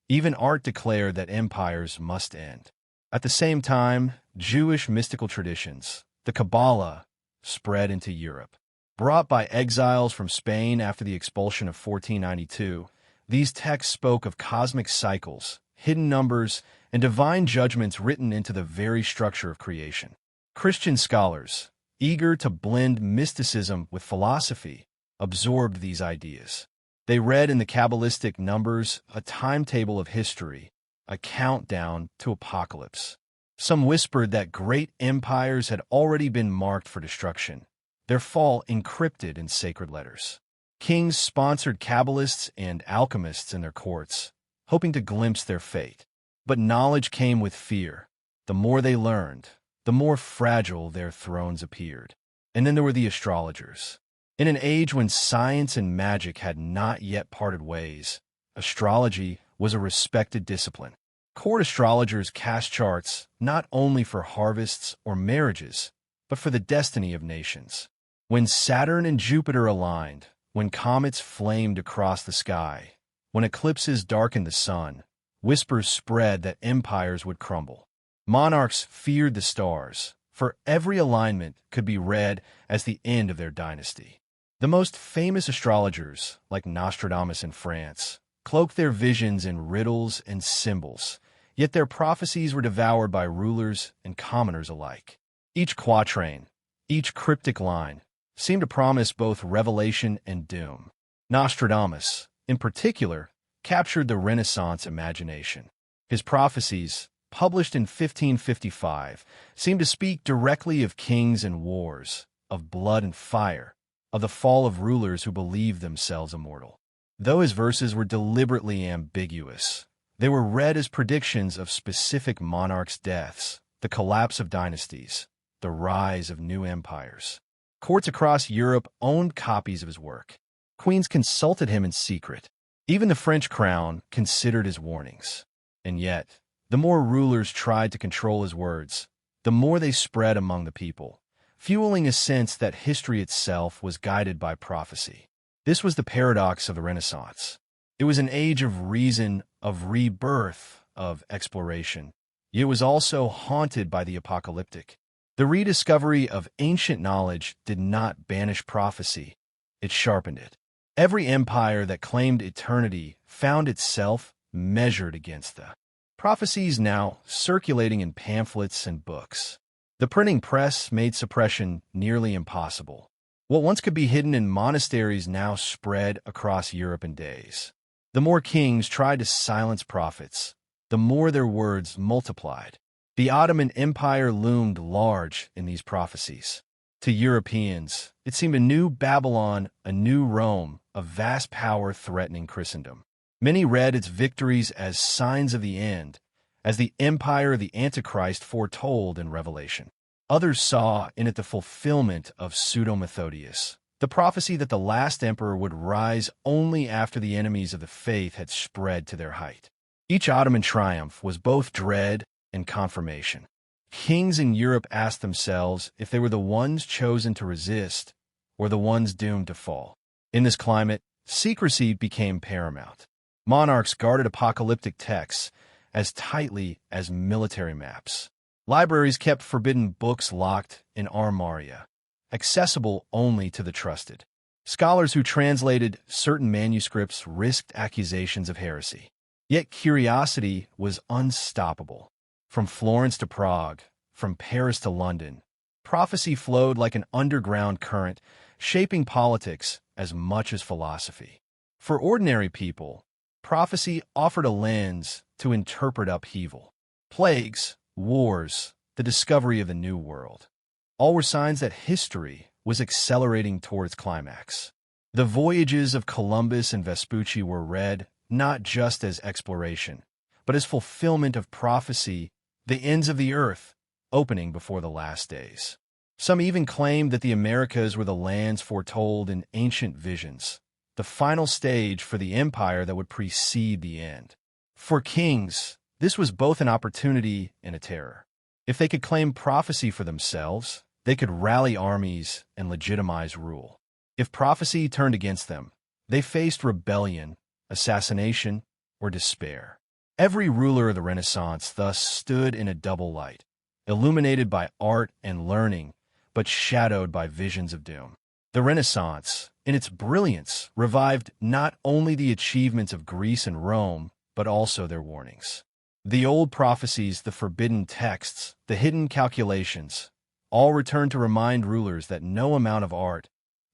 A: Even art declared that empires must end. At the same time, Jewish mystical traditions, the Kabbalah, spread into Europe. Brought by exiles from Spain after the expulsion of 1492, these texts spoke of cosmic cycles, hidden numbers, and divine judgments written into the very structure of creation. Christian scholars, eager to blend mysticism with philosophy, absorbed these ideas. They read in the Kabbalistic numbers a timetable of history, a countdown to apocalypse. Some whispered that great empires had already been marked for destruction, their fall encrypted in sacred letters. Kings sponsored Kabbalists and alchemists in their courts, hoping to glimpse their fate. But knowledge came with fear. The more they learned, the more fragile their thrones appeared. And then there were the astrologers. In an age when science and magic had not yet parted ways, astrology was a respected discipline. Court astrologers cast charts not only for harvests or marriages, but for the destiny of nations. When Saturn and Jupiter aligned, when comets flamed across the sky, when eclipses darkened the sun, whispers spread that empires would crumble. Monarchs feared the stars, for every alignment could be read as the end of their dynasty. The most famous astrologers, like Nostradamus in France, cloaked their visions in riddles and symbols, yet their prophecies were devoured by rulers and commoners alike. Each quatrain, each cryptic line, seemed to promise both revelation and doom. Nostradamus, in particular, captured the Renaissance imagination. His prophecies, published in 1555, seemed to speak directly of kings and wars, of blood and fire, of the fall of rulers who believed themselves immortal. Though his verses were deliberately ambiguous, they were read as predictions of specific monarchs' deaths, the collapse of dynasties, the rise of new empires. Courts across Europe owned copies of his work. Queens consulted him in secret. Even the French crown considered his warnings. And yet, the more rulers tried to control his words, the more they spread among the people, fueling a sense that history itself was guided by prophecy. This was the paradox of the Renaissance. It was an age of reason, of rebirth, of exploration. Yet it was also haunted by the apocalyptic. The rediscovery of ancient knowledge did not banish prophecy, it sharpened it. Every empire that claimed eternity found itself measured against the prophecies now circulating in pamphlets and books. The printing press made suppression nearly impossible. What once could be hidden in monasteries now spread across Europe in days. The more kings tried to silence prophets, the more their words multiplied. The Ottoman Empire loomed large in these prophecies. To Europeans, it seemed a new Babylon, a new Rome, a vast power threatening Christendom. Many read its victories as signs of the end, as the empire of the Antichrist foretold in Revelation. Others saw in it the fulfillment of Pseudo-Methodius, the prophecy that the last emperor would rise only after the enemies of the faith had spread to their height. Each Ottoman triumph was both dread and confirmation. Kings in Europe asked themselves if they were the ones chosen to resist or the ones doomed to fall. In this climate, secrecy became paramount. Monarchs guarded apocalyptic texts as tightly as military maps. Libraries kept forbidden books locked in armaria, accessible only to the trusted. Scholars who translated certain manuscripts risked accusations of heresy. Yet curiosity was unstoppable. From Florence to Prague, from Paris to London, prophecy flowed like an underground current, shaping politics as much as philosophy. For ordinary people, prophecy offered a lens to interpret upheaval. Plagues, wars, the discovery of the New World. All were signs that history was accelerating towards climax. The voyages of Columbus and Vespucci were read not just as exploration, but as fulfillment of prophecy, the ends of the earth opening before the last days. Some even claimed that the Americas were the lands foretold in ancient visions, the final stage for the empire that would precede the end. For kings, this was both an opportunity and a terror. If they could claim prophecy for themselves, they could rally armies and legitimize rule. If prophecy turned against them, they faced rebellion, assassination, or despair. Every ruler of the Renaissance thus stood in a double light, illuminated by art and learning, but shadowed by visions of doom. The Renaissance, in its brilliance, revived not only the achievements of Greece and Rome, but also their warnings. The old prophecies, the forbidden texts, the hidden calculations, all returned to remind rulers that no amount of art,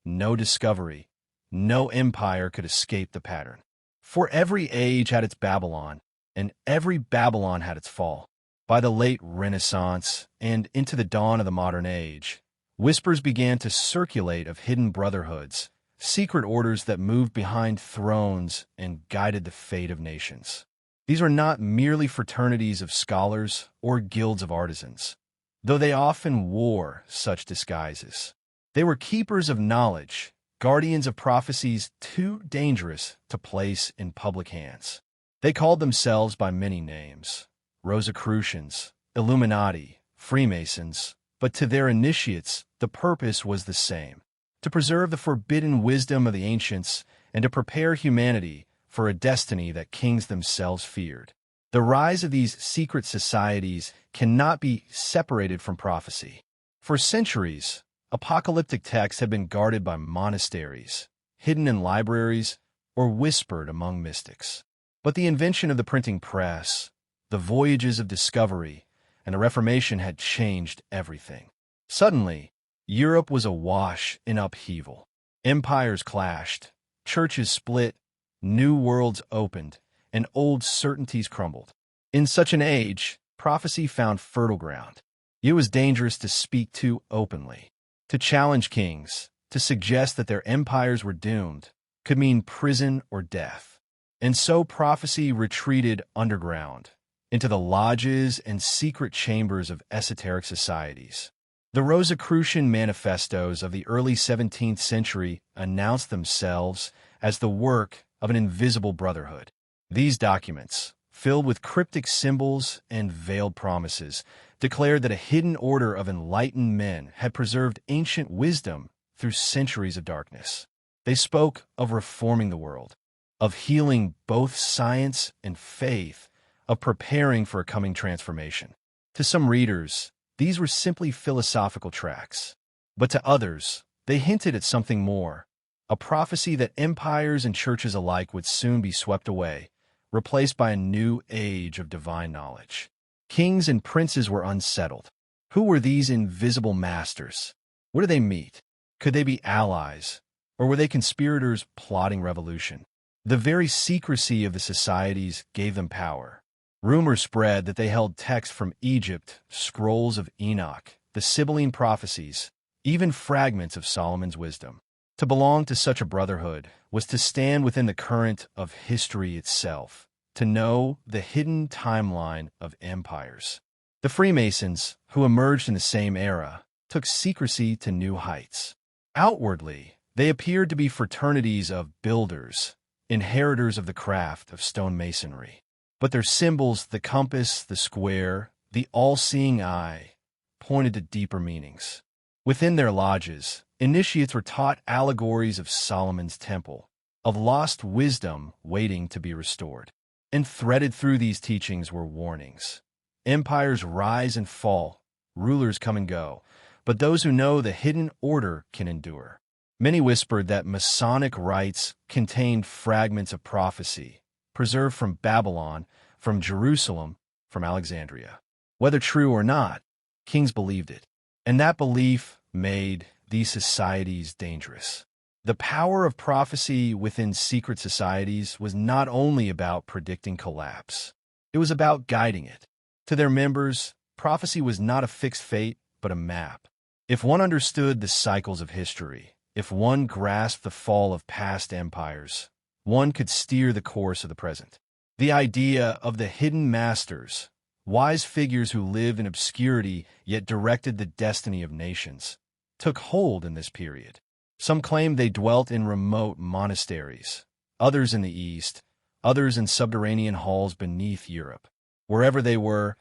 A: no discovery, no empire could escape the pattern. For every age had its Babylon, and every Babylon had its fall. By the late Renaissance and into the dawn of the modern age, whispers began to circulate of hidden brotherhoods, secret orders that moved behind thrones and guided the fate of nations. These were not merely fraternities of scholars or guilds of artisans, though they often wore such disguises. They were keepers of knowledge, guardians of prophecies too dangerous to place in public hands. They called themselves by many names: Rosicrucians, Illuminati, Freemasons, but to their initiates the purpose was the same: to preserve the forbidden wisdom of the ancients and to prepare humanity for a destiny that kings themselves feared. The rise of these secret societies cannot be separated from prophecy. For centuries, apocalyptic texts have been guarded by monasteries, hidden in libraries, or whispered among mystics. But the invention of the printing press, the voyages of discovery, and the Reformation had changed everything. Suddenly, Europe was awash in upheaval. Empires clashed, churches split, new worlds opened, and old certainties crumbled. In such an age, prophecy found fertile ground. It was dangerous to speak too openly. To challenge kings, to suggest that their empires were doomed, could mean prison or death. And so prophecy retreated underground, into the lodges and secret chambers of esoteric societies. The Rosicrucian manifestos of the early 17th century announced themselves as the work of an invisible brotherhood. These documents, filled with cryptic symbols and veiled promises, declared that a hidden order of enlightened men had preserved ancient wisdom through centuries of darkness. They spoke of reforming the world, of healing both science and faith, of preparing for a coming transformation. To some readers, these were simply philosophical tracts, but to others, they hinted at something more: a prophecy that empires and churches alike would soon be swept away, replaced by a new age of divine knowledge. Kings and princes were unsettled. Who were these invisible masters? Where did they meet? Could they be allies, or were they conspirators plotting revolution? The very secrecy of the societies gave them power. Rumors spread that they held texts from Egypt, scrolls of Enoch, the Sibylline prophecies, even fragments of Solomon's wisdom. To belong to such a brotherhood was to stand within the current of history itself, to know the hidden timeline of empires. The Freemasons, who emerged in the same era, took secrecy to new heights. Outwardly, they appeared to be fraternities of builders, inheritors of the craft of stonemasonry. But their symbols, the compass, the square, the all-seeing eye, pointed to deeper meanings. Within their lodges, initiates were taught allegories of Solomon's temple, of lost wisdom waiting to be restored. And threaded through these teachings were warnings. Empires rise and fall, rulers come and go, but those who know the hidden order can endure. Many whispered that Masonic rites contained fragments of prophecy, preserved from Babylon, from Jerusalem, from Alexandria. Whether true or not, kings believed it, and that belief made these societies dangerous. The power of prophecy within secret societies was not only about predicting collapse, it was about guiding it. To their members, prophecy was not a fixed fate, but a map. If one understood the cycles of history, if one grasped the fall of past empires, one could steer the course of the present. The idea of the hidden masters, wise figures who lived in obscurity yet directed the destiny of nations, took hold in this period. Some claimed they dwelt in remote monasteries, others in the east, others in subterranean halls beneath Europe. Wherever they were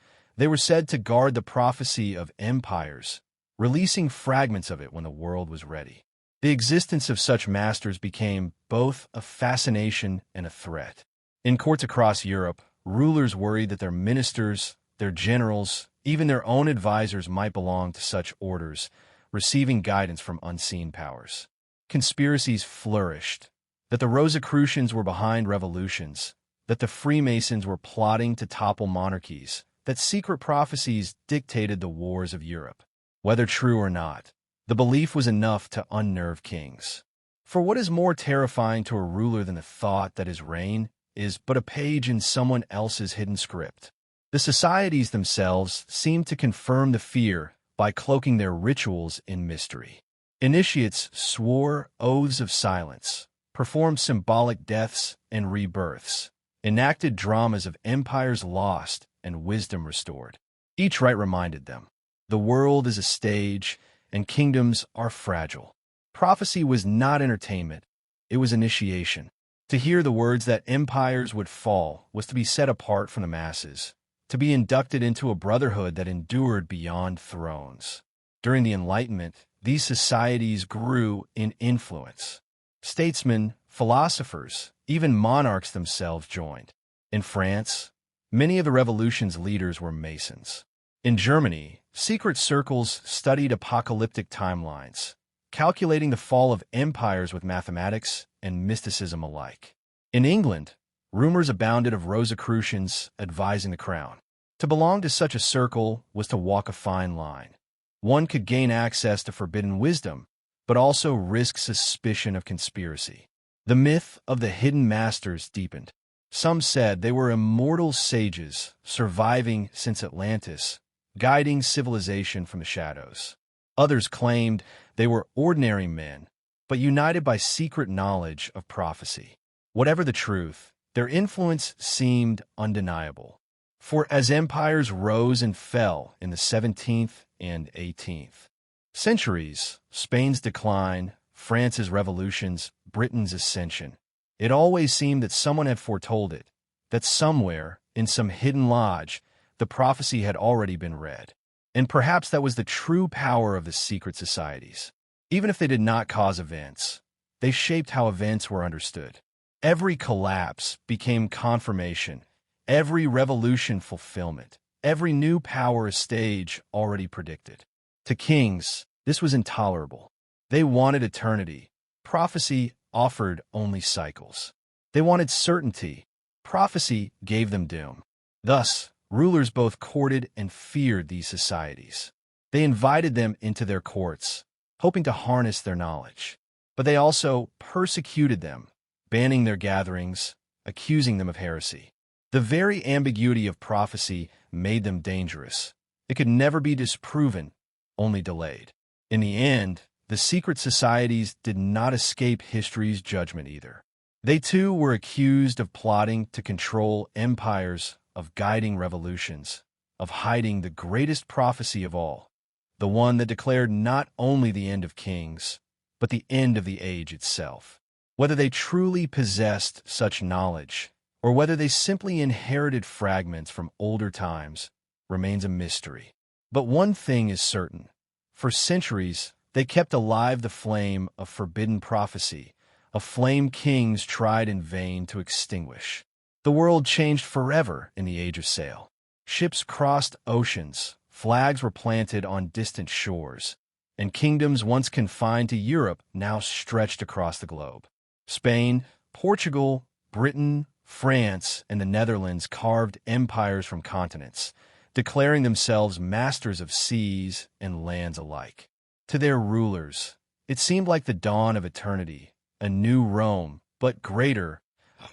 A: said to guard the prophecy of empires, releasing fragments of it when the world was ready. The existence of such masters became both a fascination and a threat. In courts across Europe, rulers worried that their ministers, their generals, even their own advisors might belong to such orders, receiving guidance from unseen powers. Conspiracies flourished, that the Rosicrucians were behind revolutions, that the Freemasons were plotting to topple monarchies, that secret prophecies dictated the wars of Europe. Whether true or not, the belief was enough to unnerve kings. For what is more terrifying to a ruler than the thought that his reign is but a page in someone else's hidden script? The societies themselves seemed to confirm the fear by cloaking their rituals in mystery. Initiates swore oaths of silence, performed symbolic deaths and rebirths, enacted dramas of empires lost and wisdom restored. Each rite reminded them, the world is a stage, and kingdoms are fragile. Prophecy was not entertainment, it was initiation. To hear the words that empires would fall was to be set apart from the masses, to be inducted into a brotherhood that endured beyond thrones. During the Enlightenment, these societies grew in influence. Statesmen, philosophers, even monarchs themselves joined. In France, many of the revolution's leaders were Masons. In Germany, secret circles studied apocalyptic timelines, calculating the fall of empires with mathematics and mysticism alike. In England, rumors abounded of Rosicrucians advising the crown. To belong to such a circle was to walk a fine line. One could gain access to forbidden wisdom, but also risk suspicion of conspiracy. The myth of the hidden masters deepened. Some said they were immortal sages surviving since Atlantis, guiding civilization from the shadows. Others claimed they were ordinary men, but united by secret knowledge of prophecy. Whatever the truth, their influence seemed undeniable. For as empires rose and fell in the 17th and 18th centuries, Spain's decline, France's revolutions, Britain's ascension, it always seemed that someone had foretold it, that somewhere, in some hidden lodge, the prophecy had already been read. And perhaps that was the true power of the secret societies. Even if they did not cause events, they shaped how events were understood. Every collapse became confirmation, every revolution fulfillment, every new power a stage already predicted. To kings, this was intolerable. They wanted eternity. Prophecy offered only cycles. They wanted certainty. Prophecy gave them doom. Thus, rulers both courted and feared these societies. They invited them into their courts, hoping to harness their knowledge. But they also persecuted them, banning their gatherings, accusing them of heresy. The very ambiguity of prophecy made them dangerous. It could never be disproven, only delayed. In the end, the secret societies did not escape history's judgment either. They too were accused of plotting to control empires, of guiding revolutions, of hiding the greatest prophecy of all, the one that declared not only the end of kings, but the end of the age itself. Whether they truly possessed such knowledge, or whether they simply inherited fragments from older times, remains a mystery. But one thing is certain. For centuries, they kept alive the flame of forbidden prophecy, a flame kings tried in vain to extinguish. The world changed forever in the age of sail. Ships crossed oceans, flags were planted on distant shores, and kingdoms once confined to Europe now stretched across the globe. Spain, Portugal, Britain, France, and the Netherlands carved empires from continents, declaring themselves masters of seas and lands alike. To their rulers, it seemed like the dawn of eternity, a new Rome, but greater,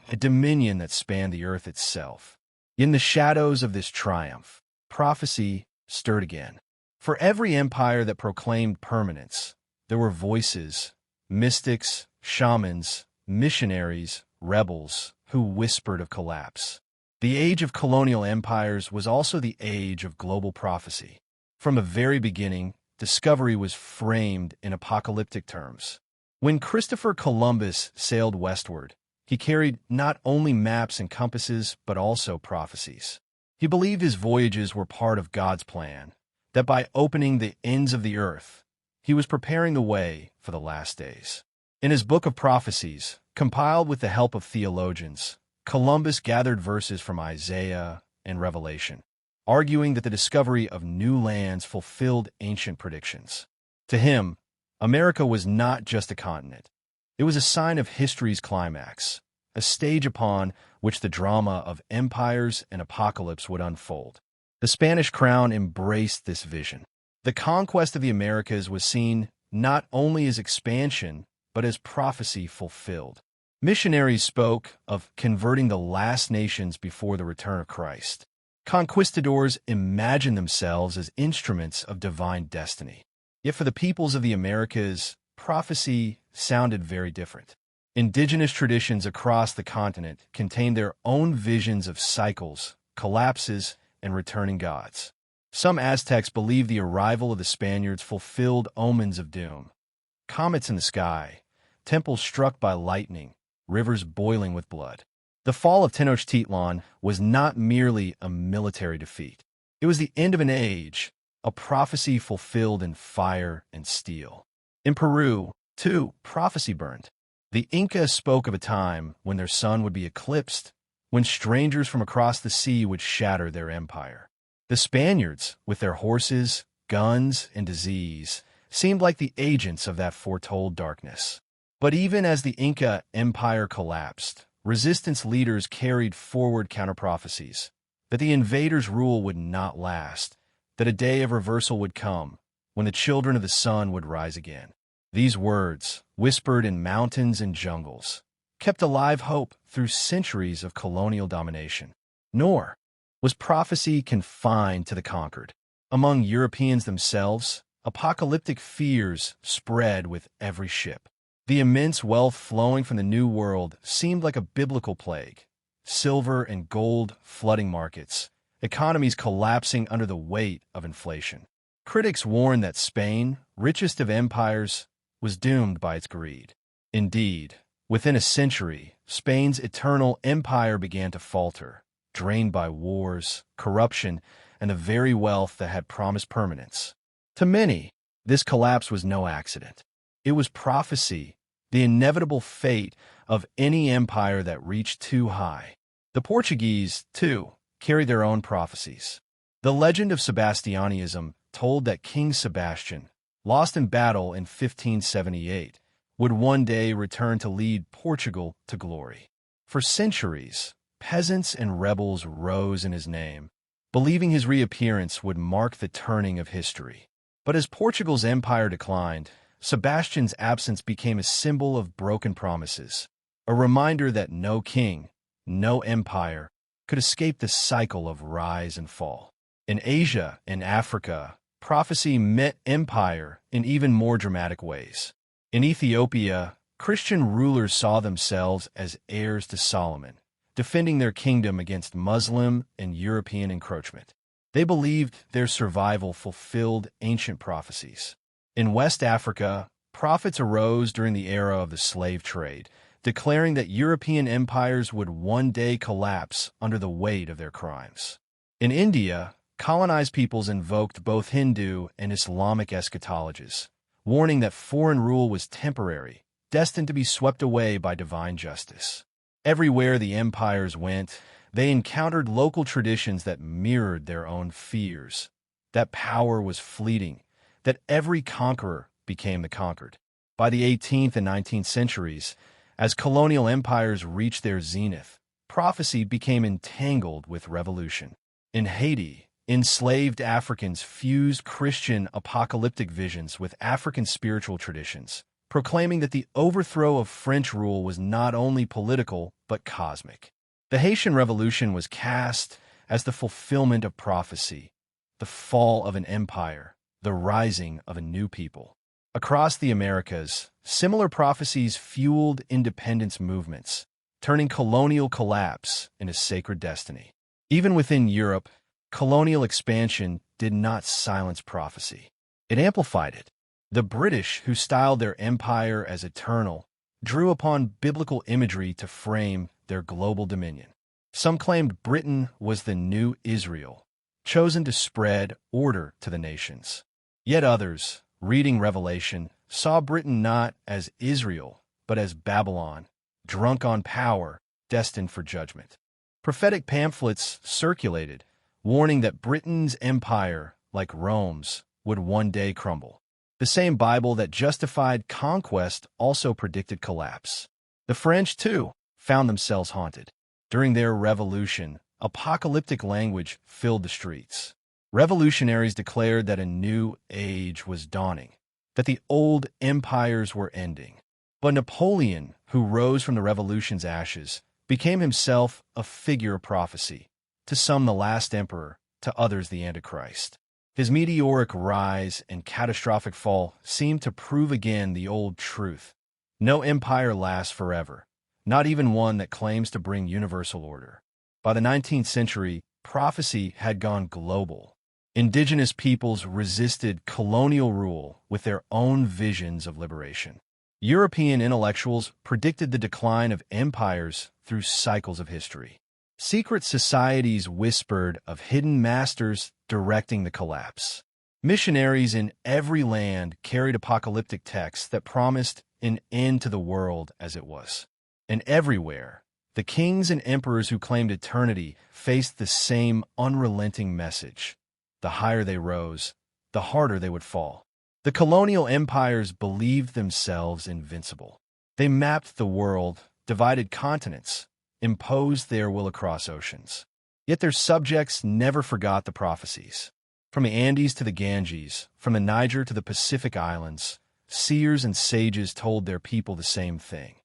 A: a dominion that spanned the earth itself. In the shadows of this triumph, prophecy stirred again. For every empire that proclaimed permanence, there were voices, mystics, shamans, missionaries, rebels, who whispered of collapse. The age of colonial empires was also the age of global prophecy. From the very beginning, discovery was framed in apocalyptic terms. When Christopher Columbus sailed westward, he carried not only maps and compasses, but also prophecies. He believed his voyages were part of God's plan, that by opening the ends of the earth, he was preparing the way for the last days. In his book of prophecies, compiled with the help of theologians, Columbus gathered verses from Isaiah and Revelation, arguing that the discovery of new lands fulfilled ancient predictions. To him, America was not just a continent. It was a sign of history's climax, a stage upon which the drama of empires and apocalypse would unfold. The Spanish crown embraced this vision. The conquest of the Americas was seen not only as expansion, but as prophecy fulfilled. Missionaries spoke of converting the last nations before the return of Christ. Conquistadors imagined themselves as instruments of divine destiny. Yet for the peoples of the Americas, prophecy sounded very different. Indigenous traditions across the continent contained their own visions of cycles, collapses, and returning gods. Some Aztecs believed the arrival of the Spaniards fulfilled omens of doom. Comets in the sky, temples struck by lightning, rivers boiling with blood. The fall of Tenochtitlan was not merely a military defeat. It was the end of an age, a prophecy fulfilled in fire and steel. In Peru, too, prophecy burned. The Inca spoke of a time when their sun would be eclipsed, when strangers from across the sea would shatter their empire. The Spaniards, with their horses, guns, and disease, seemed like the agents of that foretold darkness. But even as the Inca Empire collapsed, resistance leaders carried forward counter-prophecies, that the invaders' rule would not last, that a day of reversal would come, when the children of the sun would rise again. These words, whispered in mountains and jungles, kept alive hope through centuries of colonial domination. Nor was prophecy confined to the conquered. Among Europeans themselves, apocalyptic fears spread with every ship. The immense wealth flowing from the New World seemed like a biblical plague. Silver and gold flooding markets, economies collapsing under the weight of inflation. Critics warned that Spain, richest of empires, was doomed by its greed. Indeed, within a century, Spain's eternal empire began to falter, drained by wars, corruption, and the very wealth that had promised permanence. To many, this collapse was no accident. It was prophecy, the inevitable fate of any empire that reached too high. The Portuguese, too, carried their own prophecies. The legend of Sebastianism told that King Sebastian, lost in battle in 1578, would one day return to lead Portugal to glory. For centuries, peasants and rebels rose in his name, believing his reappearance would mark the turning of history. But as Portugal's empire declined, Sebastian's absence became a symbol of broken promises, a reminder that no king, no empire, could escape the cycle of rise and fall. In Asia and Africa, prophecy met empire in even more dramatic ways. In Ethiopia, Christian rulers saw themselves as heirs to Solomon, defending their kingdom against Muslim and European encroachment. They believed their survival fulfilled ancient prophecies. In West Africa, prophets arose during the era of the slave trade, declaring that European empires would one day collapse under the weight of their crimes. In India, colonized peoples invoked both Hindu and Islamic eschatologies, warning that foreign rule was temporary, destined to be swept away by divine justice. Everywhere the empires went, they encountered local traditions that mirrored their own fears. That power was fleeting, that every conqueror became the conquered. By the 18th and 19th centuries, as colonial empires reached their zenith, prophecy became entangled with revolution. In Haiti, enslaved Africans fused Christian apocalyptic visions with African spiritual traditions, proclaiming that the overthrow of French rule was not only political but cosmic. The Haitian Revolution was cast as the fulfillment of prophecy, the fall of an empire, the rising of a new people. Across the Americas, similar prophecies fueled independence movements, turning colonial collapse into sacred destiny. Even within Europe, colonial expansion did not silence prophecy. It amplified it. The British, who styled their empire as eternal, drew upon biblical imagery to frame their global dominion. Some claimed Britain was the new Israel, chosen to spread order to the nations. Yet others, reading Revelation, saw Britain not as Israel, but as Babylon, drunk on power, destined for judgment. Prophetic pamphlets circulated, warning that Britain's empire, like Rome's, would one day crumble. The same Bible that justified conquest also predicted collapse. The French, too, found themselves haunted. During their revolution, apocalyptic language filled the streets. Revolutionaries declared that a new age was dawning, that the old empires were ending. But Napoleon, who rose from the revolution's ashes, became himself a figure of prophecy, to some the last emperor, to others the Antichrist. His meteoric rise and catastrophic fall seemed to prove again the old truth. No empire lasts forever, not even one that claims to bring universal order. By the 19th century, prophecy had gone global. Indigenous peoples resisted colonial rule with their own visions of liberation. European intellectuals predicted the decline of empires through cycles of history. Secret societies whispered of hidden masters directing the collapse. Missionaries in every land carried apocalyptic texts that promised an end to the world as it was. And everywhere, the kings and emperors who claimed eternity faced the same unrelenting message. The higher they rose, the harder they would fall. The colonial empires believed themselves invincible. They mapped the world, divided continents, imposed their will across oceans. Yet their subjects never forgot the prophecies. From the Andes to the Ganges, from the Niger to the Pacific Islands, seers and sages told their people the same thing.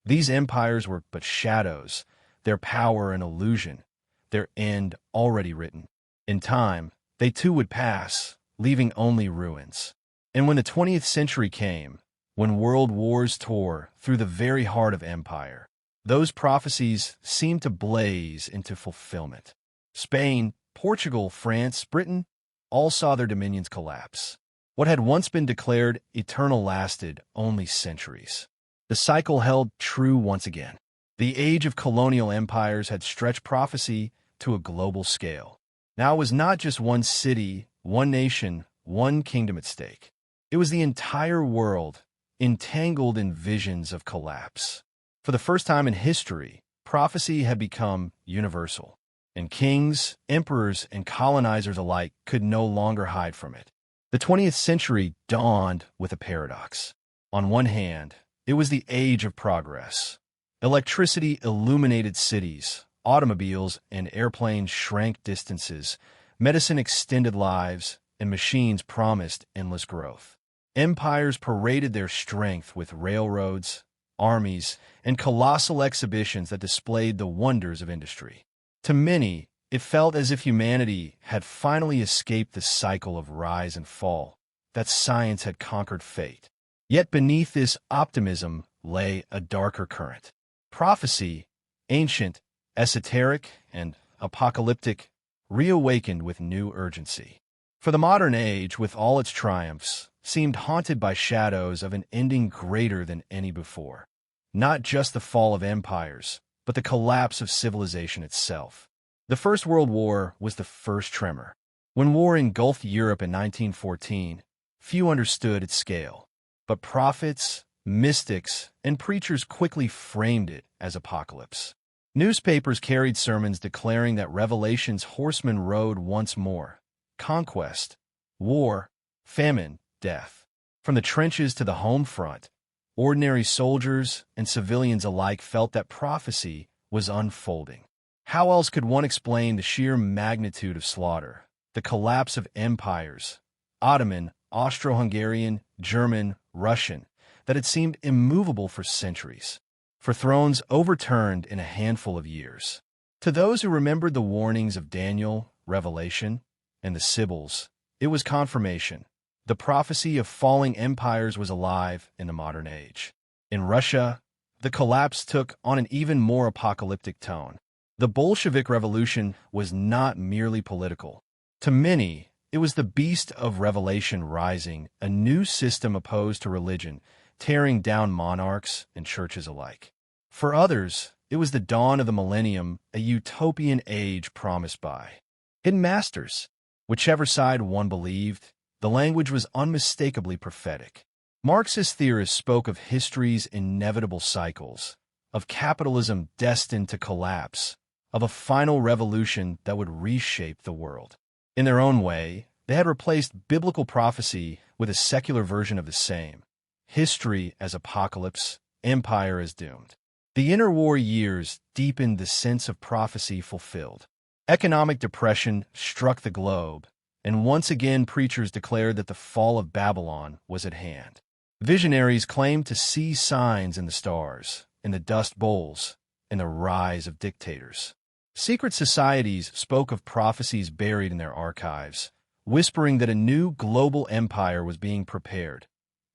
A: These empires were but shadows, their power an illusion, their end already written. In time, they too would pass, leaving only ruins. And when the 20th century came, when world wars tore through the very heart of empire, those prophecies seemed to blaze into fulfillment. Spain, Portugal, France, Britain, all saw their dominions collapse. What had once been declared eternal lasted only centuries. The cycle held true once again. The age of colonial empires had stretched prophecy to a global scale. Now it was not just one city, one nation, one kingdom at stake. It was the entire world, entangled in visions of collapse. For the first time in history, prophecy had become universal, and kings, emperors, and colonizers alike could no longer hide from it. The 20th century dawned with a paradox. On one hand, it was the age of progress. Electricity illuminated cities, automobiles and airplanes shrank distances, medicine extended lives, and machines promised endless growth. Empires paraded their strength with railroads, armies, and colossal exhibitions that displayed the wonders of industry. To many, it felt as if humanity had finally escaped the cycle of rise and fall, that science had conquered fate. Yet beneath this optimism lay a darker current. Prophecy, ancient, esoteric, and apocalyptic, reawakened with new urgency. For the modern age, with all its triumphs, seemed haunted by shadows of an ending greater than any before. Not just the fall of empires, but the collapse of civilization itself. The First World War was the first tremor. When war engulfed Europe in 1914, few understood its scale. But prophets, mystics, and preachers quickly framed it as apocalypse. Newspapers carried sermons declaring that Revelation's horsemen rode once more. Conquest, war, famine, death. From the trenches to the home front, ordinary soldiers and civilians alike felt that prophecy was unfolding. How else could one explain the sheer magnitude of slaughter, the collapse of empires, Ottoman, Austro-Hungarian, German, Russian, that had seemed immovable for centuries, for thrones overturned in a handful of years? To those who remembered the warnings of Daniel, Revelation, and the Sibyls, it was confirmation. The prophecy of falling empires was alive in the modern age. In Russia, the collapse took on an even more apocalyptic tone. The Bolshevik Revolution was not merely political. To many, it was the beast of revelation rising, a new system opposed to religion, tearing down monarchs and churches alike. For others, it was the dawn of the millennium, a utopian age promised by hidden masters. Whichever side one believed, the language was unmistakably prophetic. Marxist theorists spoke of history's inevitable cycles, of capitalism destined to collapse, of a final revolution that would reshape the world. In their own way, they had replaced biblical prophecy with a secular version of the same. History as apocalypse, empire as doomed. The interwar years deepened the sense of prophecy fulfilled. Economic depression struck the globe, and once again preachers declared that the fall of Babylon was at hand. Visionaries claimed to see signs in the stars, in the dust bowls, in the rise of dictators. Secret societies spoke of prophecies buried in their archives, whispering that a new global empire was being prepared,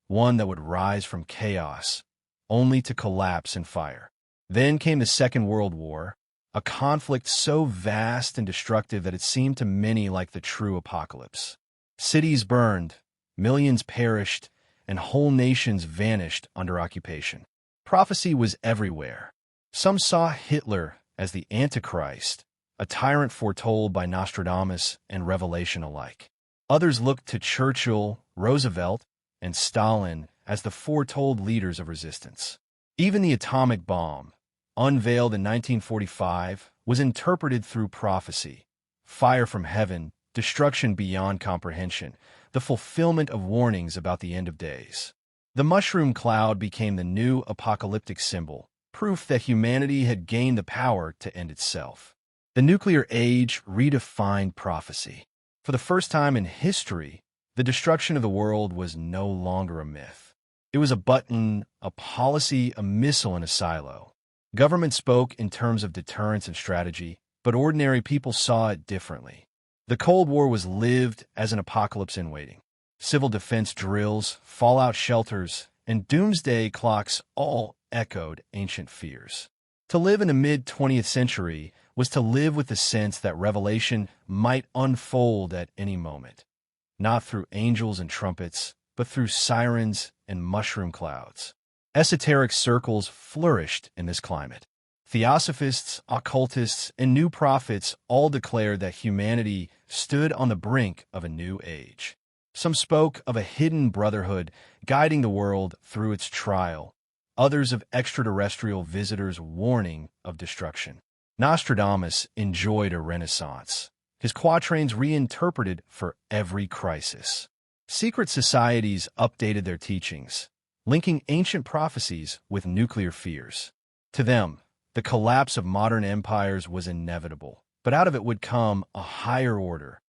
A: one that would rise from chaos, only to collapse in fire. Then came the Second World War, a conflict so vast and destructive that it seemed to many like the true apocalypse. Cities burned, millions perished, and whole nations vanished under occupation. Prophecy was everywhere. Some saw Hitler as the Antichrist, a tyrant foretold by Nostradamus and Revelation alike. Others looked to Churchill, Roosevelt, and Stalin as the foretold leaders of resistance. Even the atomic bomb, unveiled in 1945, was interpreted through prophecy. Fire from heaven, destruction beyond comprehension, the fulfillment of warnings about the end of days. The mushroom cloud became the new apocalyptic symbol, proof that humanity had gained the power to end itself. The nuclear age redefined prophecy. For the first time in history, the destruction of the world was no longer a myth. It was a button, a policy, a missile in a silo. Government spoke in terms of deterrence and strategy, but ordinary people saw it differently. The Cold War was lived as an apocalypse in waiting. Civil defense drills, fallout shelters, and doomsday clocks all echoed ancient fears. To live in the mid-20th century was to live with the sense that revelation might unfold at any moment, not through angels and trumpets, but through sirens and mushroom clouds. Esoteric circles flourished in this climate. Theosophists, occultists, and new prophets all declared that humanity stood on the brink of a new age. Some spoke of a hidden brotherhood guiding the world through its trial, others of extraterrestrial visitors warning of destruction. Nostradamus enjoyed a renaissance, his quatrains reinterpreted for every crisis. Secret societies updated their teachings, linking ancient prophecies with nuclear fears. To them, the collapse of modern empires was inevitable, but out of it would come a higher order,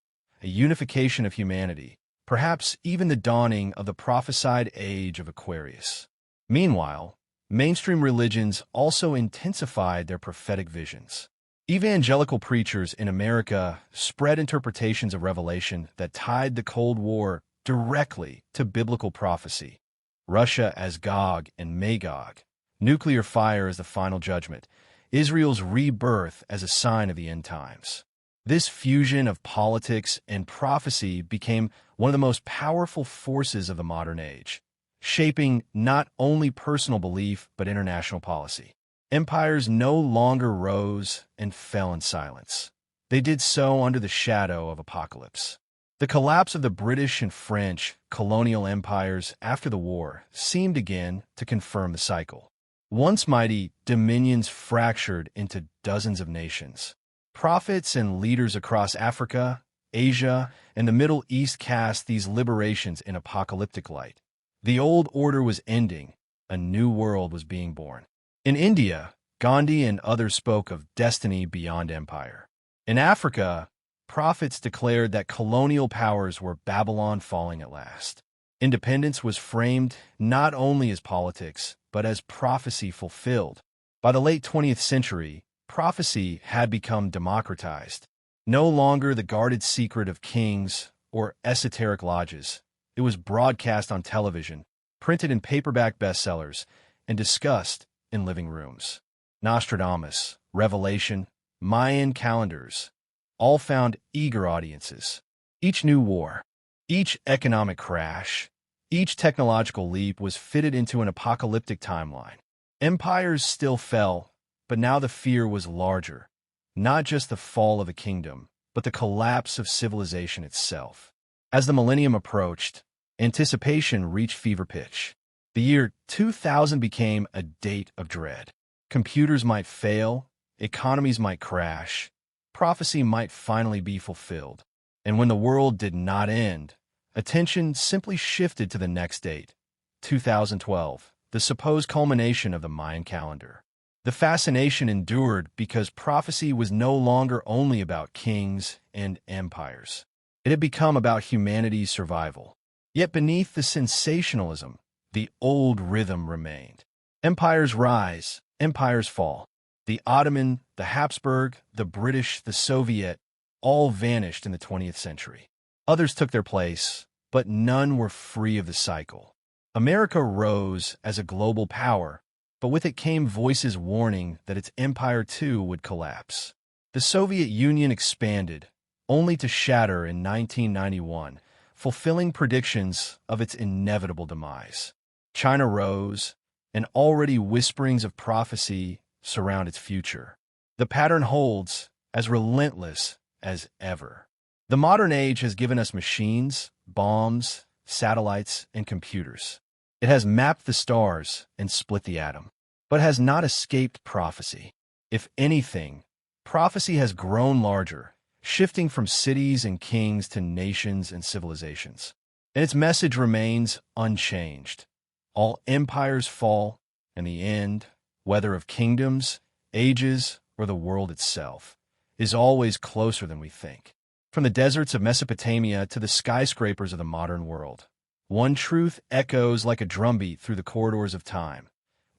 A: a unification of humanity, perhaps even the dawning of the prophesied age of Aquarius. Meanwhile, mainstream religions also intensified their prophetic visions. Evangelical preachers in America spread interpretations of Revelation that tied the Cold War directly to biblical prophecy. Russia as Gog and Magog, nuclear fire as the final judgment, Israel's rebirth as a sign of the end times. This fusion of politics and prophecy became one of the most powerful forces of the modern age, shaping not only personal belief but international policy. Empires no longer rose and fell in silence. They did so under the shadow of apocalypse. The collapse of the British and French colonial empires after the war seemed again to confirm the cycle. Once mighty dominions fractured into dozens of nations. Prophets and leaders across Africa, Asia, and the Middle East cast these liberations in apocalyptic light. The old order was ending, a new world was being born. In India, Gandhi and others spoke of destiny beyond empire. In Africa, prophets declared that colonial powers were Babylon falling at last. Independence was framed not only as politics, but as prophecy fulfilled. By the late 20th century, prophecy had become democratized. No longer the guarded secret of kings or esoteric lodges. It was broadcast on television, printed in paperback bestsellers, and discussed in living rooms. Nostradamus, Revelation, Mayan calendars all found eager audiences. Each new war, each economic crash, each technological leap was fitted into an apocalyptic timeline. Empires still fell, but now the fear was larger. Not just the fall of a kingdom, but the collapse of civilization itself. As the millennium approached, anticipation reached fever pitch. The year 2000 became a date of dread. Computers might fail, economies might crash, prophecy might finally be fulfilled. And when the world did not end, attention simply shifted to the next date, 2012, the supposed culmination of the Mayan calendar. The fascination endured because prophecy was no longer only about kings and empires. It had become about humanity's survival. Yet beneath the sensationalism, the old rhythm remained. Empires rise, empires fall. The Ottoman, the Habsburg, the British, the Soviet, all vanished in the 20th century. Others took their place, but none were free of the cycle. America rose as a global power, but with it came voices warning that its empire too would collapse. The Soviet Union expanded, only to shatter in 1991, fulfilling predictions of its inevitable demise. China rose, and already whisperings of prophecy surround its future. The pattern holds, as relentless as ever. The modern age has given us machines, bombs, satellites, and computers. It has mapped the stars and split the atom, but has not escaped prophecy. If anything, prophecy has grown larger, shifting from cities and kings to nations and civilizations. And its message remains unchanged. All empires fall, and the end, whether of kingdoms, ages, or the world itself, is always closer than we think. From the deserts of Mesopotamia to the skyscrapers of the modern world, one truth echoes like a drumbeat through the corridors of time.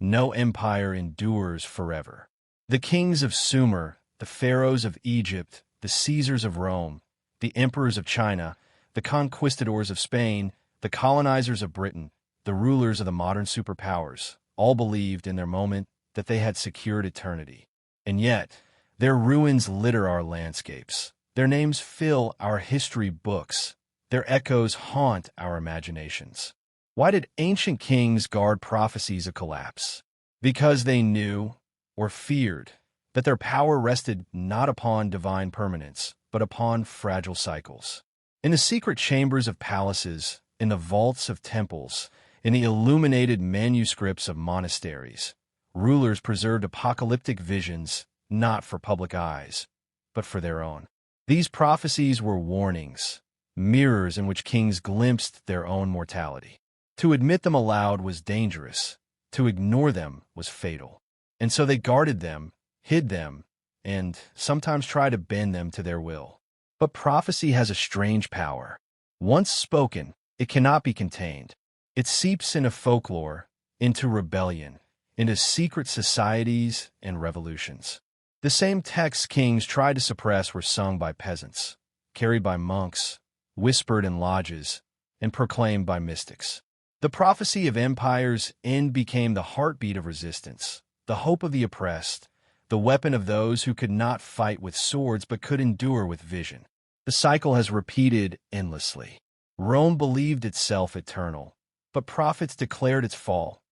A: No empire endures forever. The kings of Sumer, the pharaohs of Egypt, the Caesars of Rome, the emperors of China, the conquistadors of Spain, the colonizers of Britain, the rulers of the modern superpowers, all believed in their moment that they had secured eternity. And yet, their ruins litter our landscapes. Their names fill our history books. Their echoes haunt our imaginations. Why did ancient kings guard prophecies of collapse? Because they knew, or feared, that their power rested not upon divine permanence, but upon fragile cycles. In the secret chambers of palaces, in the vaults of temples, in the illuminated manuscripts of monasteries, rulers preserved apocalyptic visions not for public eyes, but for their own. These prophecies were warnings, mirrors in which kings glimpsed their own mortality. To admit them aloud was dangerous. To ignore them was fatal. And so they guarded them, hid them, and sometimes tried to bend them to their will. But prophecy has a strange power. Once spoken, it cannot be contained. It seeps into folklore, into rebellion, into secret societies and revolutions. The same texts kings tried to suppress were sung by peasants, carried by monks, whispered in lodges, and proclaimed by mystics. The prophecy of empire's end became the heartbeat of resistance, the hope of the oppressed, the weapon of those who could not fight with swords but could endure with vision. The cycle has repeated endlessly. Rome believed itself eternal, but prophets declared its fall,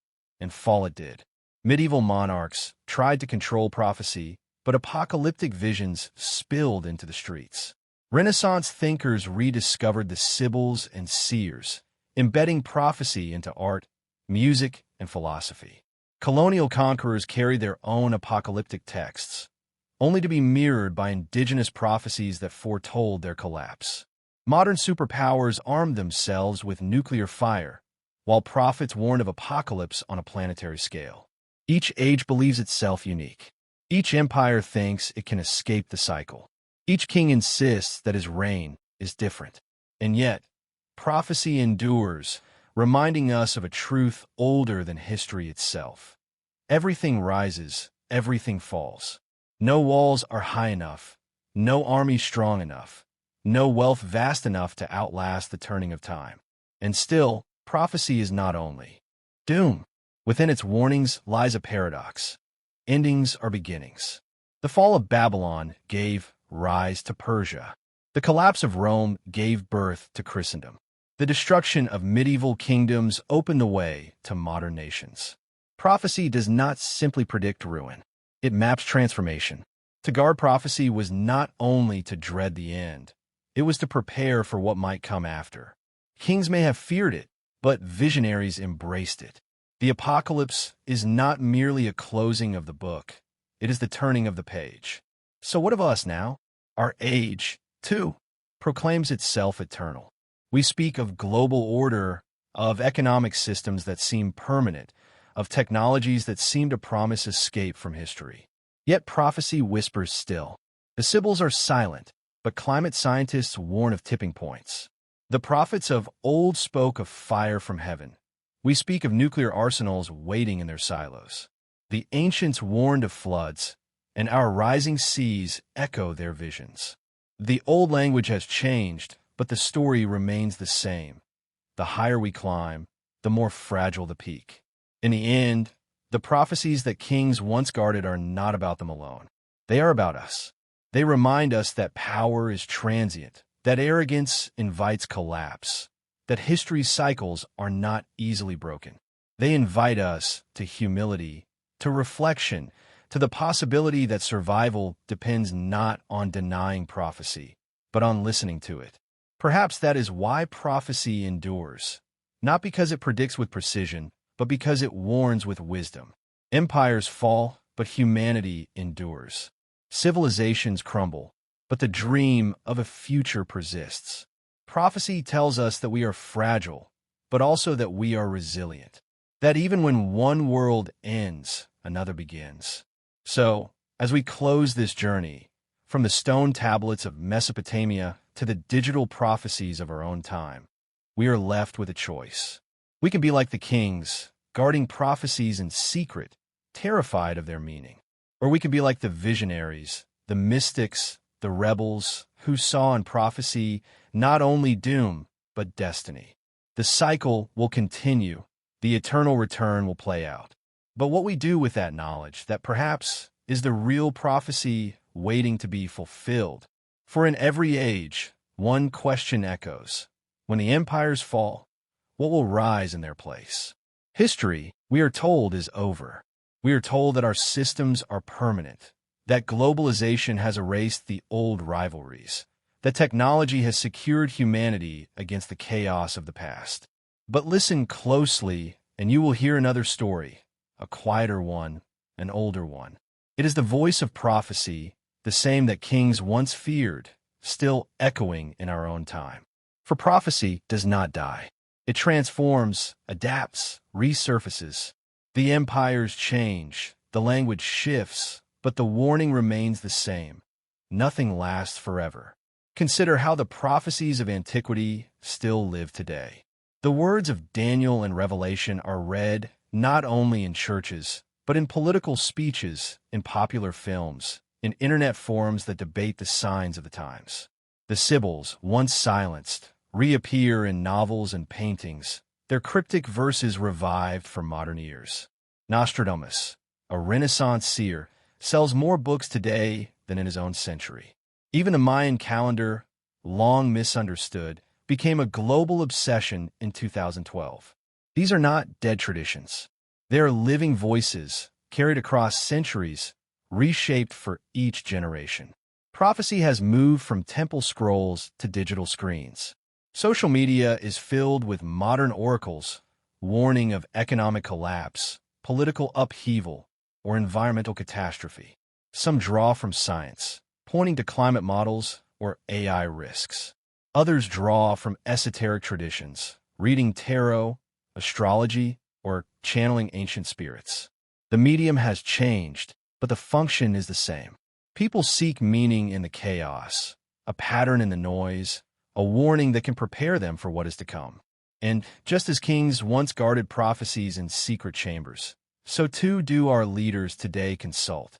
A: and fall it did. Medieval monarchs tried to control prophecy, but apocalyptic visions spilled into the streets. Renaissance thinkers rediscovered the sibyls and seers, embedding prophecy into art, music, and philosophy. Colonial conquerors carried their own apocalyptic texts, only to be mirrored by indigenous prophecies that foretold their collapse. Modern superpowers armed themselves with nuclear fire, while prophets warned of apocalypse on a planetary scale. Each age believes itself unique. Each empire thinks it can escape the cycle. Each king insists that his reign is different. And yet, prophecy endures, reminding us of a truth older than history itself. Everything rises, everything falls. No walls are high enough, no army strong enough, no wealth vast enough to outlast the turning of time. And still, prophecy is not only doom. Within its warnings lies a paradox. Endings are beginnings. The fall of Babylon gave rise to Persia. The collapse of Rome gave birth to Christendom. The destruction of medieval kingdoms opened the way to modern nations. Prophecy does not simply predict ruin. It maps transformation. To guard prophecy was not only to dread the end, it was to prepare for what might come after. Kings may have feared it, but visionaries embraced it. The apocalypse is not merely a closing of the book, it is the turning of the page. So what of us now? Our age, too, proclaims itself eternal. We speak of global order, of economic systems that seem permanent, of technologies that seem to promise escape from history. Yet prophecy whispers still. The Sibyls are silent, but climate scientists warn of tipping points. The prophets of old spoke of fire from heaven. We speak of nuclear arsenals waiting in their silos. The ancients warned of floods, and our rising seas echo their visions. The old language has changed, but the story remains the same. The higher we climb, the more fragile the peak. In the end, the prophecies that kings once guarded are not about them alone. They are about us. They remind us that power is transient, that arrogance invites collapse, that history's cycles are not easily broken. They invite us to humility, to reflection, to the possibility that survival depends not on denying prophecy, but on listening to it. Perhaps that is why prophecy endures, not because it predicts with precision, but because it warns with wisdom. Empires fall, but humanity endures. Civilizations crumble, but the dream of a future persists. Prophecy tells us that we are fragile, but also that we are resilient. That even when one world ends, another begins. So, as we close this journey, from the stone tablets of Mesopotamia to the digital prophecies of our own time, we are left with a choice. We can be like the kings, guarding prophecies in secret, terrified of their meaning. Or we can be like the visionaries, the mystics, the rebels, who saw in prophecy not only doom, but destiny. The cycle will continue. The eternal return will play out. But what we do with that knowledge, that perhaps is the real prophecy waiting to be fulfilled. For in every age, one question echoes. When the empires fall, what will rise in their place? History, we are told, is over. We are told that our systems are permanent, that globalization has erased the old rivalries, that technology has secured humanity against the chaos of the past. But listen closely, and you will hear another story, a quieter one, an older one. It is the voice of prophecy, the same that kings once feared, still echoing in our own time. For prophecy does not die. It transforms, adapts, resurfaces. The empires change, the language shifts, but the warning remains the same. Nothing lasts forever. Consider how the prophecies of antiquity still live today. The words of Daniel and Revelation are read not only in churches, but in political speeches, in popular films, in internet forums that debate the signs of the times. The Sibyls, once silenced, reappear in novels and paintings, their cryptic verses revived for modern ears. Nostradamus, a Renaissance seer, sells more books today than in his own century. Even the Mayan calendar, long misunderstood, became a global obsession in 2012. These are not dead traditions. They are living voices, carried across centuries, reshaped for each generation. Prophecy has moved from temple scrolls to digital screens. Social media is filled with modern oracles, warning of economic collapse, political upheaval, or environmental catastrophe. Some draw from science, pointing to climate models or AI risks. Others draw from esoteric traditions, reading tarot, astrology, or channeling ancient spirits. The medium has changed, but the function is the same. People seek meaning in the chaos, a pattern in the noise, a warning that can prepare them for what is to come. And just as kings once guarded prophecies in secret chambers, so too do our leaders today consult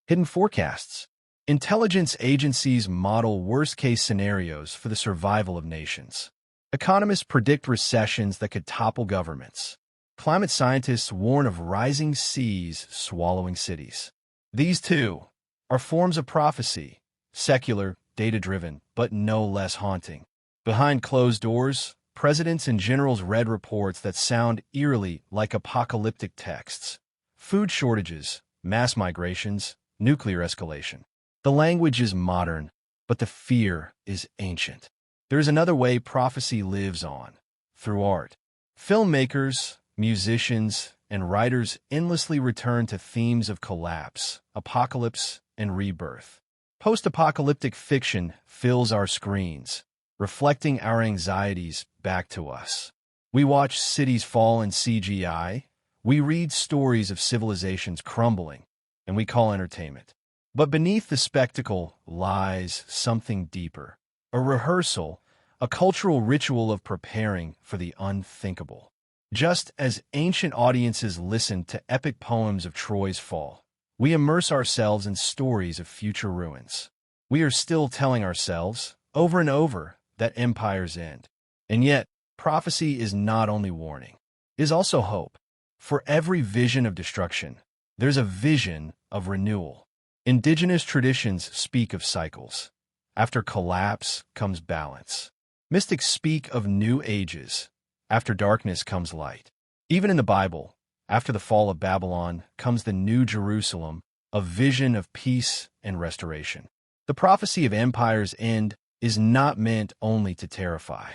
A: hidden forecasts. Intelligence agencies model worst-case scenarios for the survival of nations. Economists predict recessions that could topple governments. Climate scientists warn of rising seas swallowing cities. These, too, are forms of prophecy, secular, data-driven, but no less haunting. Behind closed doors, presidents and generals read reports that sound eerily like apocalyptic texts. Food shortages, mass migrations, nuclear escalation. The language is modern, but the fear is ancient. There is another way prophecy lives on, through art. Filmmakers, musicians, and writers endlessly return to themes of collapse, apocalypse, and rebirth. Post-apocalyptic fiction fills our screens, reflecting our anxieties back to us. We watch cities fall in CGI, we read stories of civilizations crumbling, and we call entertainment. But beneath the spectacle lies something deeper, a rehearsal, a cultural ritual of preparing for the unthinkable. Just as ancient audiences listened to epic poems of Troy's fall, we immerse ourselves in stories of future ruins. We are still telling ourselves, over and over, that empires end. And yet, prophecy is not only warning, it is also hope. For every vision of destruction, there's a vision of renewal. Indigenous traditions speak of cycles. After collapse comes balance. Mystics speak of new ages. After darkness comes light. Even in the Bible, after the fall of Babylon comes the New Jerusalem, a vision of peace and restoration. The prophecy of empire's end is not meant only to terrify.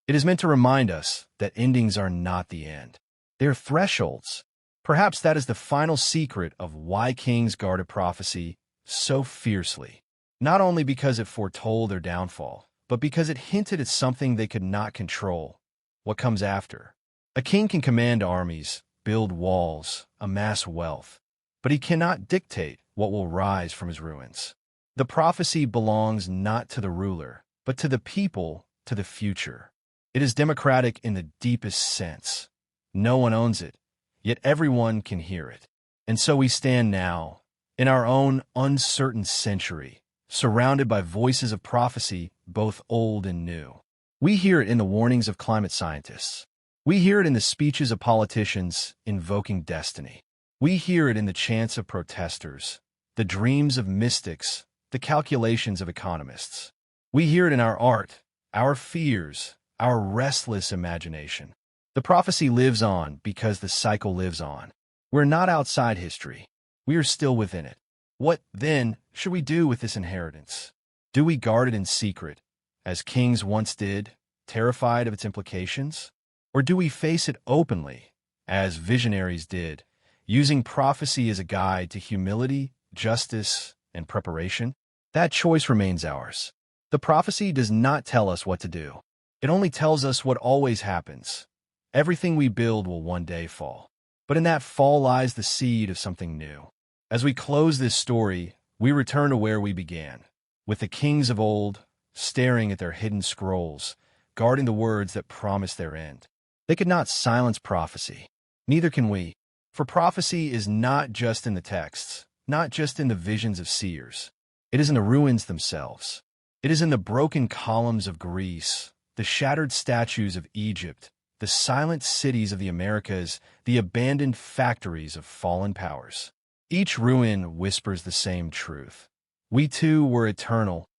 A: It is meant to remind us that endings are not the end. They are thresholds. Perhaps that is the final secret of why kings guarded prophecy so fiercely. Not only because it foretold their downfall, but because it hinted at something they could not control, what comes after. A king can command armies, build walls, amass wealth, but he cannot dictate what will rise from his ruins. The prophecy belongs not to the ruler, but to the people, to the future. It is democratic in the deepest sense. No one owns it, yet everyone can hear it. And so we stand now, in our own uncertain century, surrounded by voices of prophecy, both old and new. We hear it in the warnings of climate scientists. We hear it in the speeches of politicians invoking destiny. We hear it in the chants of protesters, the dreams of mystics, the calculations of economists. We hear it in our art, our fears, our restless imagination. The prophecy lives on because the cycle lives on. We're not outside history. We are still within it. What, then, should we do with this inheritance? Do we guard it in secret, as kings once did, terrified of its implications? Or do we face it openly, as visionaries did, using prophecy as a guide to humility, justice, and preparation? That choice remains ours. The prophecy does not tell us what to do. It only tells us what always happens. Everything we build will one day fall. But in that fall lies the seed of something new. As we close this story, we return to where we began, with the kings of old, staring at their hidden scrolls, guarding the words that promise their end. They could not silence prophecy. Neither can we. For prophecy is not just in the texts, not just in the visions of seers. It is in the ruins themselves. It is in the broken columns of Greece, the shattered statues of Egypt, the silent cities of the Americas, the abandoned factories of fallen powers. Each ruin whispers the same truth. We too were eternal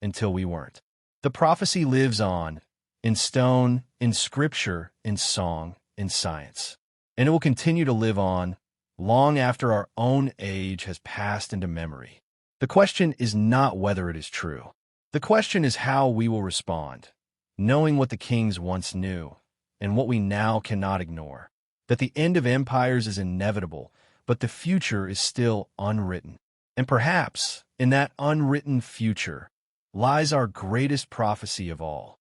A: until we weren't. The prophecy lives on, in stone, in scripture, in song, in science. And it will continue to live on long after our own age has passed into memory. The question is not whether it is true. The question is how we will respond, knowing what the kings once knew and what we now cannot ignore, that the end of empires is inevitable, but the future is still unwritten. And perhaps, in that unwritten future, lies our greatest prophecy of all.